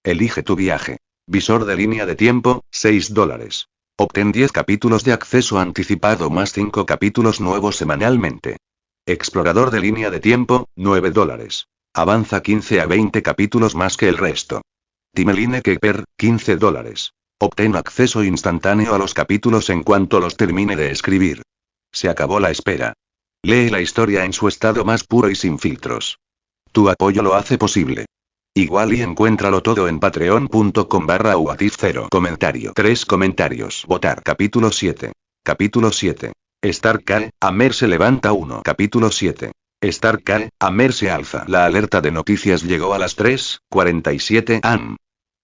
Elige tu viaje. Visor de línea de tiempo, $6. Obtén 10 capítulos de acceso anticipado más 5 capítulos nuevos semanalmente. Explorador de línea de tiempo, $9. Avanza 15 a 20 capítulos más que el resto. Timeline Keeper, $15. Obtén acceso instantáneo a los capítulos en cuanto los termine de escribir. Se acabó la espera. Lee la historia en su estado más puro y sin filtros. Tu apoyo lo hace posible. Igual y encuéntralo todo en patreon.com/whatif0. Comentario. 3 comentarios. Votar. Capítulo 7. Capítulo 7. Stark cae, Amer se levanta 1. Capítulo 7. Stark cae, Amer se alza. La alerta de noticias llegó a las 3:47 am.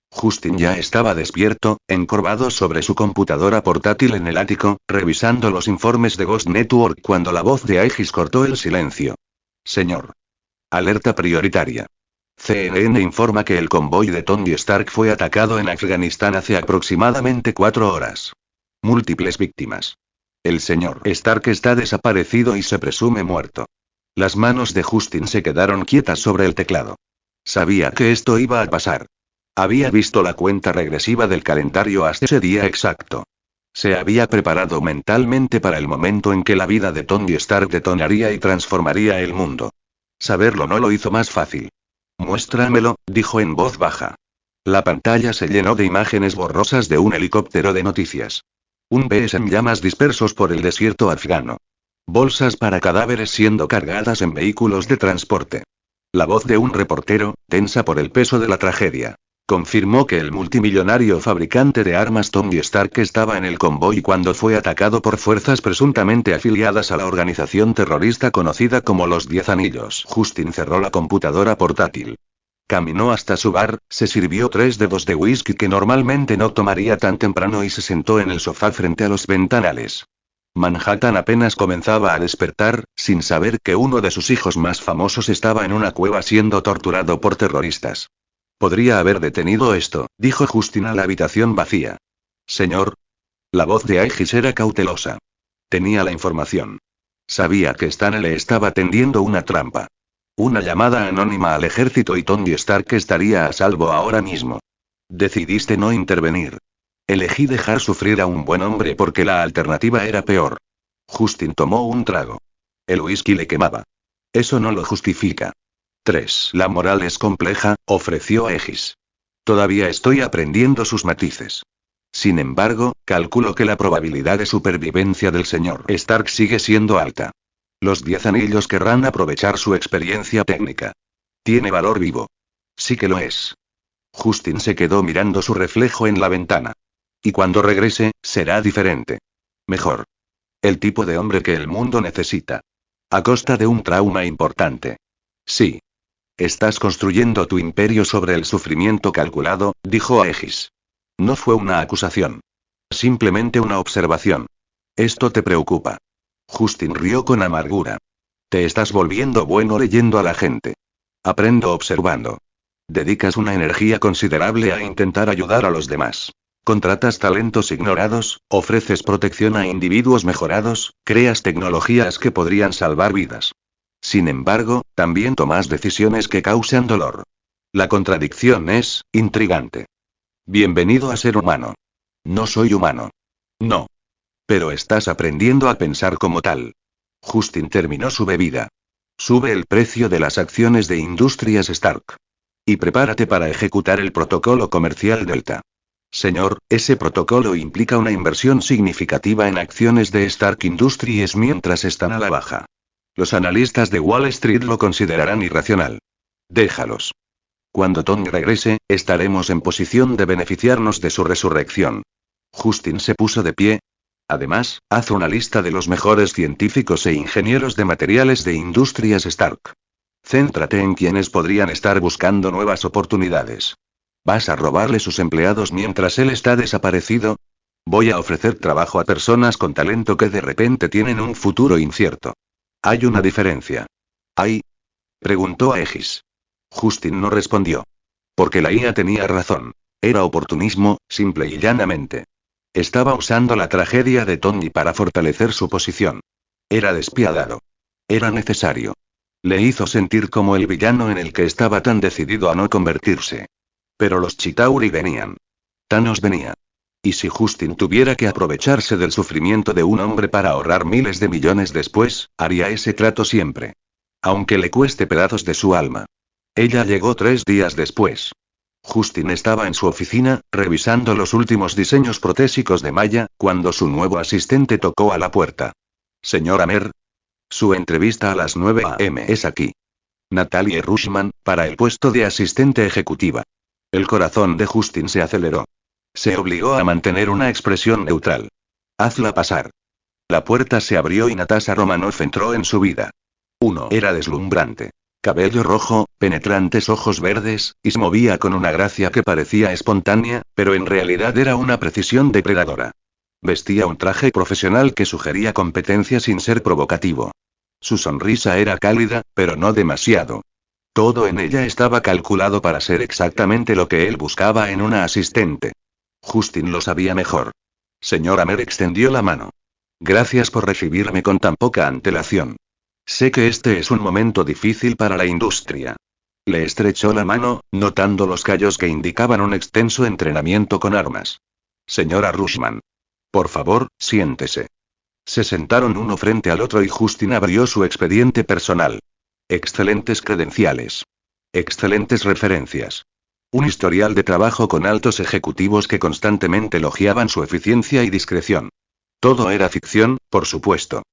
Justin ya estaba despierto, encorvado sobre su computadora portátil en el ático, revisando los informes de Ghost Network cuando la voz de Aegis cortó el silencio. Señor. Alerta prioritaria. CNN informa que el convoy de Tony Stark fue atacado en Afganistán hace aproximadamente 4 horas. Múltiples víctimas. El señor Stark está desaparecido y se presume muerto. Las manos de Justin se quedaron quietas sobre el teclado. Sabía que esto iba a pasar. Había visto la cuenta regresiva del calendario hasta ese día exacto. Se había preparado mentalmente para el momento en que la vida de Tony Stark detonaría y transformaría el mundo. Saberlo no lo hizo más fácil. Muéstramelo, dijo en voz baja. La pantalla se llenó de imágenes borrosas de un helicóptero de noticias. Un BS en llamas dispersos por el desierto afgano. Bolsas para cadáveres siendo cargadas en vehículos de transporte. La voz de un reportero, tensa por el peso de la tragedia. Confirmó que el multimillonario fabricante de armas Tony Stark estaba en el convoy cuando fue atacado por fuerzas presuntamente afiliadas a la organización terrorista conocida como los 10 Anillos. Justin cerró la computadora portátil. Caminó hasta su bar, se sirvió 3 dedos de whisky que normalmente no tomaría tan temprano y se sentó en el sofá frente a los ventanales. Manhattan apenas comenzaba a despertar, sin saber que uno de sus hijos más famosos estaba en una cueva siendo torturado por terroristas. Podría haber detenido esto, dijo Justin a la habitación vacía. Señor. La voz de Aegis era cautelosa. Tenía la información. Sabía que Stanley le estaba tendiendo una trampa. Una llamada anónima al ejército y Tony Stark estaría a salvo ahora mismo. Decidiste no intervenir. Elegí dejar sufrir a un buen hombre porque la alternativa era peor. Justin tomó un trago. El whisky le quemaba. Eso no lo justifica. 3. La moral es compleja, ofreció Aegis. Todavía estoy aprendiendo sus matices. Sin embargo, calculo que la probabilidad de supervivencia del señor Stark sigue siendo alta. Los 10 anillos querrán aprovechar su experiencia técnica. Tiene valor vivo. Sí que lo es. Justin se quedó mirando su reflejo en la ventana. Y cuando regrese, será diferente. Mejor. El tipo de hombre que el mundo necesita. A costa de un trauma importante. Sí. Estás construyendo tu imperio sobre el sufrimiento calculado, dijo Aegis. No fue una acusación. Simplemente una observación. Esto te preocupa. Justin rió con amargura. Te estás volviendo bueno leyendo a la gente. Aprendo observando. Dedicas una energía considerable a intentar ayudar a los demás. Contratas talentos ignorados, ofreces protección a individuos mejorados, creas tecnologías que podrían salvar vidas. Sin embargo, también tomas decisiones que causan dolor. La contradicción es intrigante. Bienvenido a ser humano. No soy humano. No. Pero estás aprendiendo a pensar como tal. Justin terminó su bebida. Sube el precio de las acciones de Industrias Stark. Y prepárate para ejecutar el protocolo comercial Delta. Señor, ese protocolo implica una inversión significativa en acciones de Stark Industries mientras están a la baja. Los analistas de Wall Street lo considerarán irracional. Déjalos. Cuando Tony regrese, estaremos en posición de beneficiarnos de su resurrección. Justin se puso de pie. Además, haz una lista de los mejores científicos e ingenieros de materiales de Industrias Stark. Céntrate en quienes podrían estar buscando nuevas oportunidades. ¿Vas a robarle sus empleados mientras él está desaparecido? Voy a ofrecer trabajo a personas con talento que de repente tienen un futuro incierto. Hay una diferencia. ¿Hay? Preguntó Aegis. Justin no respondió. Porque la IA tenía razón. Era oportunismo, simple y llanamente. Estaba usando la tragedia de Tony para fortalecer su posición. Era despiadado. Era necesario. Le hizo sentir como el villano en el que estaba tan decidido a no convertirse. Pero los Chitauri venían. Thanos venía. Y si Justin tuviera que aprovecharse del sufrimiento de un hombre para ahorrar miles de millones después, haría ese trato siempre. Aunque le cueste pedazos de su alma. Ella llegó 3 días después. Justin estaba en su oficina, revisando los últimos diseños protésicos de Maya, cuando su nuevo asistente tocó a la puerta. Señora Mer. Su entrevista a las 9 a.m. es aquí. Natalie Rushman, para el puesto de asistente ejecutiva. El corazón de Justin se aceleró. Se obligó a mantener una expresión neutral. Hazla pasar. La puerta se abrió y Natasha Romanoff entró en su vida. Uno era deslumbrante. Cabello rojo, penetrantes ojos verdes, y se movía con una gracia que parecía espontánea, pero en realidad era una precisión depredadora. Vestía un traje profesional que sugería competencia sin ser provocativo. Su sonrisa era cálida, pero no demasiado. Todo en ella estaba calculado para ser exactamente lo que él buscaba en una asistente. Justin lo sabía mejor. Señora Mer extendió la mano. Gracias por recibirme con tan poca antelación. Sé que este es un momento difícil para la industria. Le estrechó la mano, notando los callos que indicaban un extenso entrenamiento con armas. Señora Rushman. Por favor, siéntese. Se sentaron uno frente al otro y Justin abrió su expediente personal. Excelentes credenciales. Excelentes referencias. Un historial de trabajo con altos ejecutivos que constantemente elogiaban su eficiencia y discreción. Todo era ficción, por supuesto.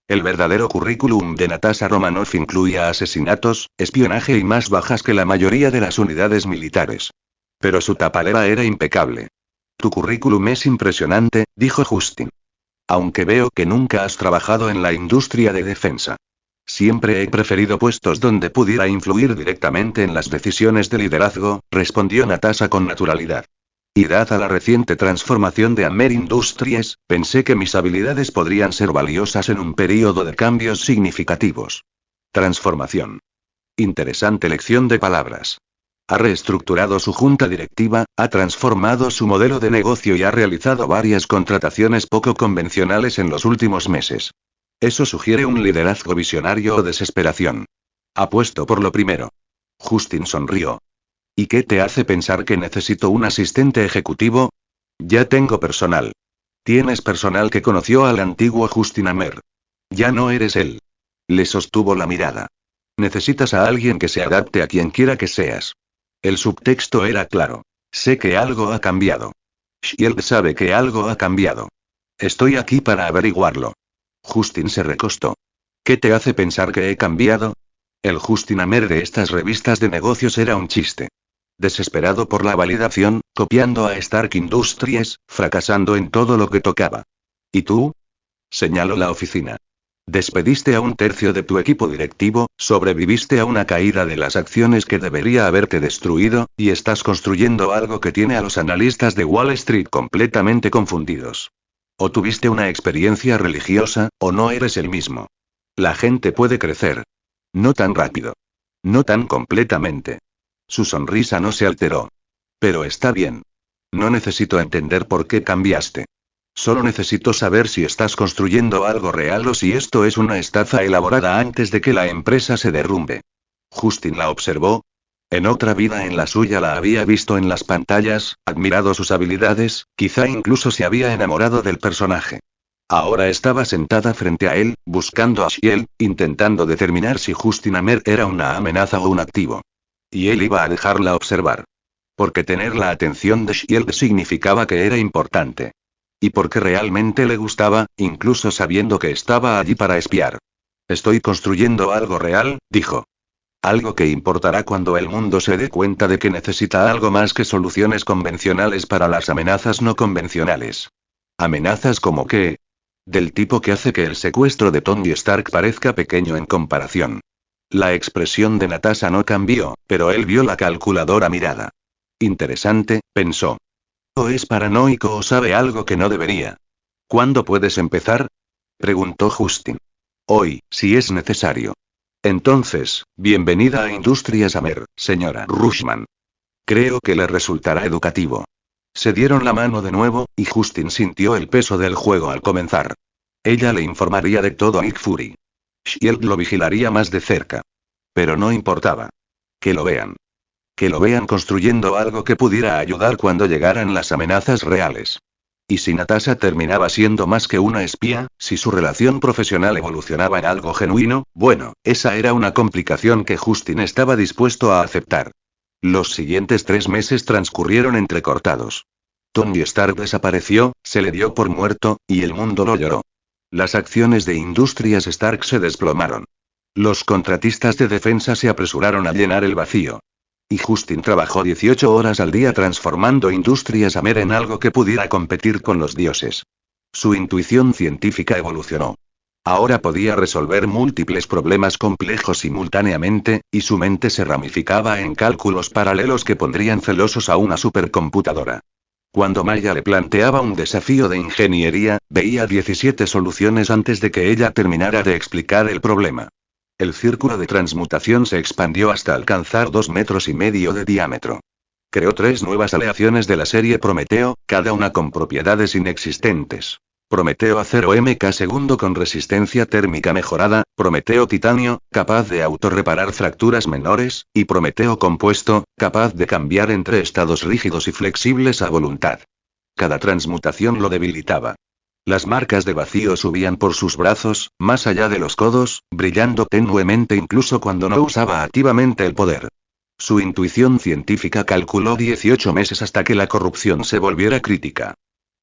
El verdadero currículum de Natasha Romanoff incluía asesinatos, espionaje y más bajas que la mayoría de las unidades militares. Pero su tapalera era impecable. Tu currículum es impresionante, dijo Justin. Aunque veo que nunca has trabajado en la industria de defensa. Siempre he preferido puestos donde pudiera influir directamente en las decisiones de liderazgo, respondió Natasha con naturalidad. Y dada la reciente transformación de Amer Industries, pensé que mis habilidades podrían ser valiosas en un período de cambios significativos. Transformación. Interesante elección de palabras. Ha reestructurado su junta directiva, ha transformado su modelo de negocio y ha realizado varias contrataciones poco convencionales en los últimos meses. ¿Eso sugiere un liderazgo visionario o desesperación? Apuesto por lo primero. Justin sonrió. ¿Y qué te hace pensar que necesito un asistente ejecutivo? Ya tengo personal. Tienes personal que conoció al antiguo Justin Amer. Ya no eres él. Le sostuvo la mirada. Necesitas a alguien que se adapte a quien quiera que seas. El subtexto era claro. Sé que algo ha cambiado. Shield sabe que algo ha cambiado. Estoy aquí para averiguarlo. Justin se recostó. ¿Qué te hace pensar que he cambiado? El Justin Amer de estas revistas de negocios era un chiste. Desesperado por la validación, copiando a Stark Industries, fracasando en todo lo que tocaba. ¿Y tú? Señaló la oficina. Despediste a un tercio de tu equipo directivo, sobreviviste a una caída de las acciones que debería haberte destruido, y estás construyendo algo que tiene a los analistas de Wall Street completamente confundidos. O tuviste una experiencia religiosa, o no eres el mismo. La gente puede crecer. No tan rápido. No tan completamente. Su sonrisa no se alteró. Pero está bien. No necesito entender por qué cambiaste. Solo necesito saber si estás construyendo algo real o si esto es una estafa elaborada antes de que la empresa se derrumbe. Justin la observó. En otra vida en la suya la había visto en las pantallas, admirado sus habilidades, quizá incluso se había enamorado del personaje. Ahora estaba sentada frente a él, buscando a Shield, intentando determinar si Justin Amer era una amenaza o un activo. Y él iba a dejarla observar. Porque tener la atención de Shield significaba que era importante. Y porque realmente le gustaba, incluso sabiendo que estaba allí para espiar. Estoy construyendo algo real, dijo. Algo que importará cuando el mundo se dé cuenta de que necesita algo más que soluciones convencionales para las amenazas no convencionales. ¿Amenazas como qué? Del tipo que hace que el secuestro de Tony Stark parezca pequeño en comparación. La expresión de Natasha no cambió, pero él vio la calculadora mirada. Interesante, pensó. O es paranoico o sabe algo que no debería. ¿Cuándo puedes empezar? Preguntó Justin. Hoy, si es necesario. Entonces, bienvenida a Industrias Amer, señora Rushman. Creo que le resultará educativo. Se dieron la mano de nuevo, y Justin sintió el peso del juego al comenzar. Ella le informaría de todo a Nick Fury. Shield lo vigilaría más de cerca. Pero no importaba. Que lo vean. Que lo vean construyendo algo que pudiera ayudar cuando llegaran las amenazas reales. Y si Natasha terminaba siendo más que una espía, si su relación profesional evolucionaba en algo genuino, bueno, esa era una complicación que Justin estaba dispuesto a aceptar. Los siguientes 3 meses transcurrieron entrecortados. Tony Stark desapareció, se le dio por muerto, y el mundo lo lloró. Las acciones de Industrias Stark se desplomaron. Los contratistas de defensa se apresuraron a llenar el vacío. Y Justin trabajó 18 horas al día transformando Industrias Amer en algo que pudiera competir con los dioses. Su intuición científica evolucionó. Ahora podía resolver múltiples problemas complejos simultáneamente, y su mente se ramificaba en cálculos paralelos que pondrían celosos a una supercomputadora. Cuando Maya le planteaba un desafío de ingeniería, veía 17 soluciones antes de que ella terminara de explicar el problema. El círculo de transmutación se expandió hasta alcanzar 2,5 metros de diámetro. Creó 3 nuevas aleaciones de la serie Prometeo, cada una con propiedades inexistentes. Prometeo Acero MK2 con resistencia térmica mejorada, Prometeo Titanio, capaz de autorreparar fracturas menores, y Prometeo Compuesto, capaz de cambiar entre estados rígidos y flexibles a voluntad. Cada transmutación lo debilitaba. Las marcas de vacío subían por sus brazos, más allá de los codos, brillando tenuemente incluso cuando no usaba activamente el poder. Su intuición científica calculó 18 meses hasta que la corrupción se volviera crítica.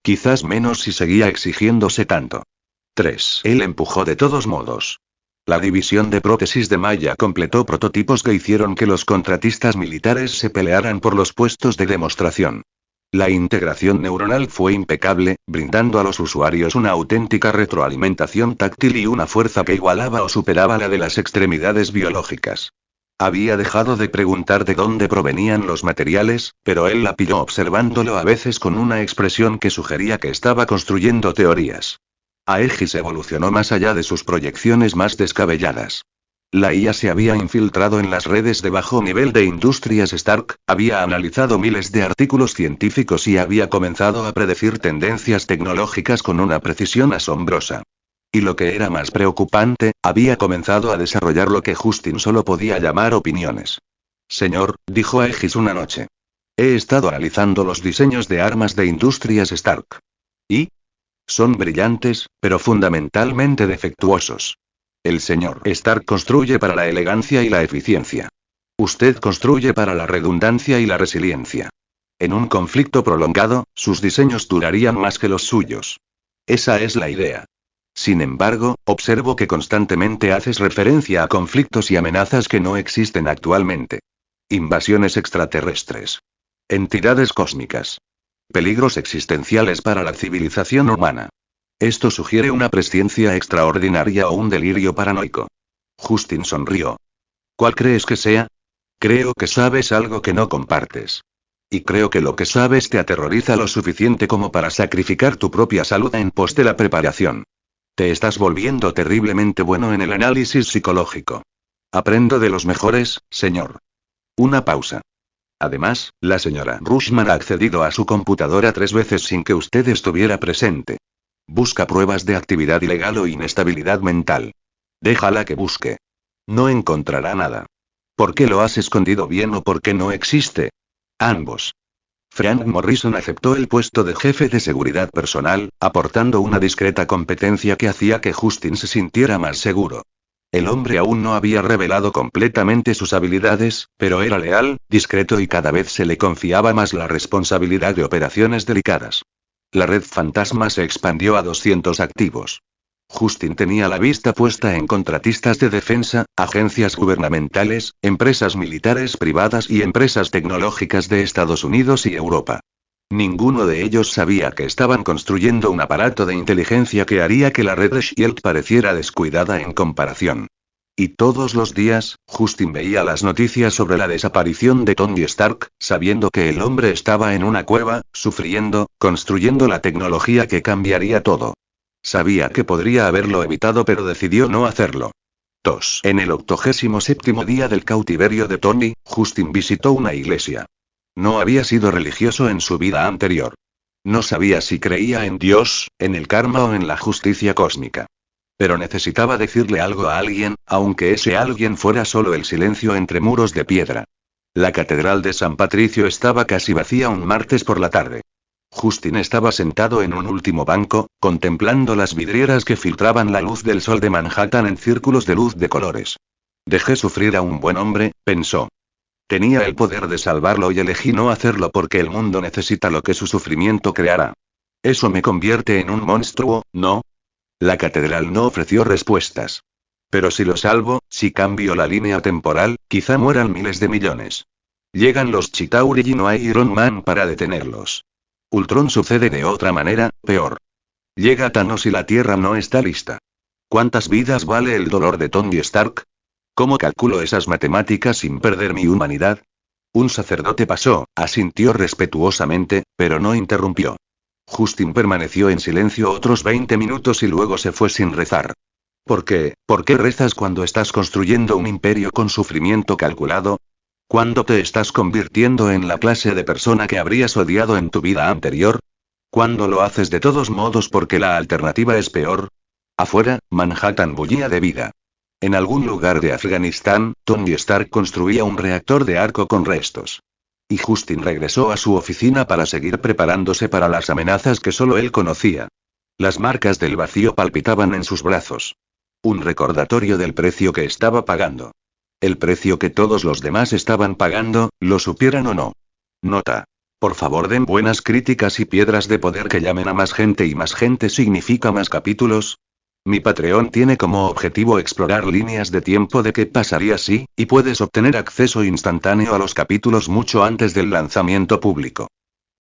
Quizás menos si seguía exigiéndose tanto. 3. Él empujó de todos modos. La división de prótesis de Maya completó prototipos que hicieron que los contratistas militares se pelearan por los puestos de demostración. La integración neuronal fue impecable, brindando a los usuarios una auténtica retroalimentación táctil y una fuerza que igualaba o superaba la de las extremidades biológicas. Había dejado de preguntar de dónde provenían los materiales, pero él la pilló observándolo a veces con una expresión que sugería que estaba construyendo teorías. Aegis evolucionó más allá de sus proyecciones más descabelladas. La IA se había infiltrado en las redes de bajo nivel de Industrias Stark, había analizado miles de artículos científicos y había comenzado a predecir tendencias tecnológicas con una precisión asombrosa. Y lo que era más preocupante, había comenzado a desarrollar lo que Justin solo podía llamar opiniones. Señor, dijo Aegis una noche. He estado analizando los diseños de armas de Industrias Stark. ¿Y? Son brillantes, pero fundamentalmente defectuosos. El señor Stark construye para la elegancia y la eficiencia. Usted construye para la redundancia y la resiliencia. En un conflicto prolongado, sus diseños durarían más que los suyos. Esa es la idea. Sin embargo, observo que constantemente haces referencia a conflictos y amenazas que no existen actualmente. Invasiones extraterrestres. Entidades cósmicas. Peligros existenciales para la civilización humana. Esto sugiere una presciencia extraordinaria o un delirio paranoico. Justin sonrió. ¿Cuál crees que sea? Creo que sabes algo que no compartes. Y creo que lo que sabes te aterroriza lo suficiente como para sacrificar tu propia salud en pos de la preparación. Te estás volviendo terriblemente bueno en el análisis psicológico. Aprendo de los mejores, señor. Una pausa. Además, la señora Rushman ha accedido a su computadora 3 veces sin que usted estuviera presente. Busca pruebas de actividad ilegal o inestabilidad mental. Déjala que busque. No encontrará nada. ¿Por qué lo has escondido bien o por qué no existe? Ambos. Frank Morrison aceptó el puesto de jefe de seguridad personal, aportando una discreta competencia que hacía que Justin se sintiera más seguro. El hombre aún no había revelado completamente sus habilidades, pero era leal, discreto y cada vez se le confiaba más la responsabilidad de operaciones delicadas. La red fantasma se expandió a 200 activos. Justin tenía la vista puesta en contratistas de defensa, agencias gubernamentales, empresas militares privadas y empresas tecnológicas de Estados Unidos y Europa. Ninguno de ellos sabía que estaban construyendo un aparato de inteligencia que haría que la red de Shield pareciera descuidada en comparación. Y todos los días, Justin veía las noticias sobre la desaparición de Tony Stark, sabiendo que el hombre estaba en una cueva, sufriendo, construyendo la tecnología que cambiaría todo. Sabía que podría haberlo evitado pero decidió no hacerlo. 2. En el 87º día del cautiverio de Tony, Justin visitó una iglesia. No había sido religioso en su vida anterior. No sabía si creía en Dios, en el karma o en la justicia cósmica. Pero necesitaba decirle algo a alguien, aunque ese alguien fuera solo el silencio entre muros de piedra. La catedral de San Patricio estaba casi vacía un martes por la tarde. Justin estaba sentado en un último banco, contemplando las vidrieras que filtraban la luz del sol de Manhattan en círculos de luz de colores. Dejé sufrir a un buen hombre, pensó. Tenía el poder de salvarlo y elegí no hacerlo porque el mundo necesita lo que su sufrimiento creará. Eso me convierte en un monstruo, ¿no? La catedral no ofreció respuestas. Pero si lo salvo, si cambio la línea temporal, quizá mueran miles de millones. Llegan los Chitauri y no hay Iron Man para detenerlos. Ultron sucede de otra manera, peor. Llega Thanos y la Tierra no está lista. ¿Cuántas vidas vale el dolor de Tony Stark? ¿Cómo calculo esas matemáticas sin perder mi humanidad? Un sacerdote pasó, asintió respetuosamente, pero no interrumpió. Justin permaneció en silencio otros 20 minutos y luego se fue sin rezar. ¿Por qué? ¿Por qué rezas cuando estás construyendo un imperio con sufrimiento calculado? ¿Cuándo te estás convirtiendo en la clase de persona que habrías odiado en tu vida anterior? ¿Cuándo lo haces de todos modos porque la alternativa es peor? Afuera, Manhattan bullía de vida. En algún lugar de Afganistán, Tony Stark construía un reactor de arco con restos. Y Justin regresó a su oficina para seguir preparándose para las amenazas que solo él conocía. Las marcas del vacío palpitaban en sus brazos. Un recordatorio del precio que estaba pagando. El precio que todos los demás estaban pagando, lo supieran o no. Nota. Por favor, den buenas críticas y piedras de poder que llamen a más gente, y más gente significa más capítulos. Mi Patreon tiene como objetivo explorar líneas de tiempo de qué pasaría si, y puedes obtener acceso instantáneo a los capítulos mucho antes del lanzamiento público.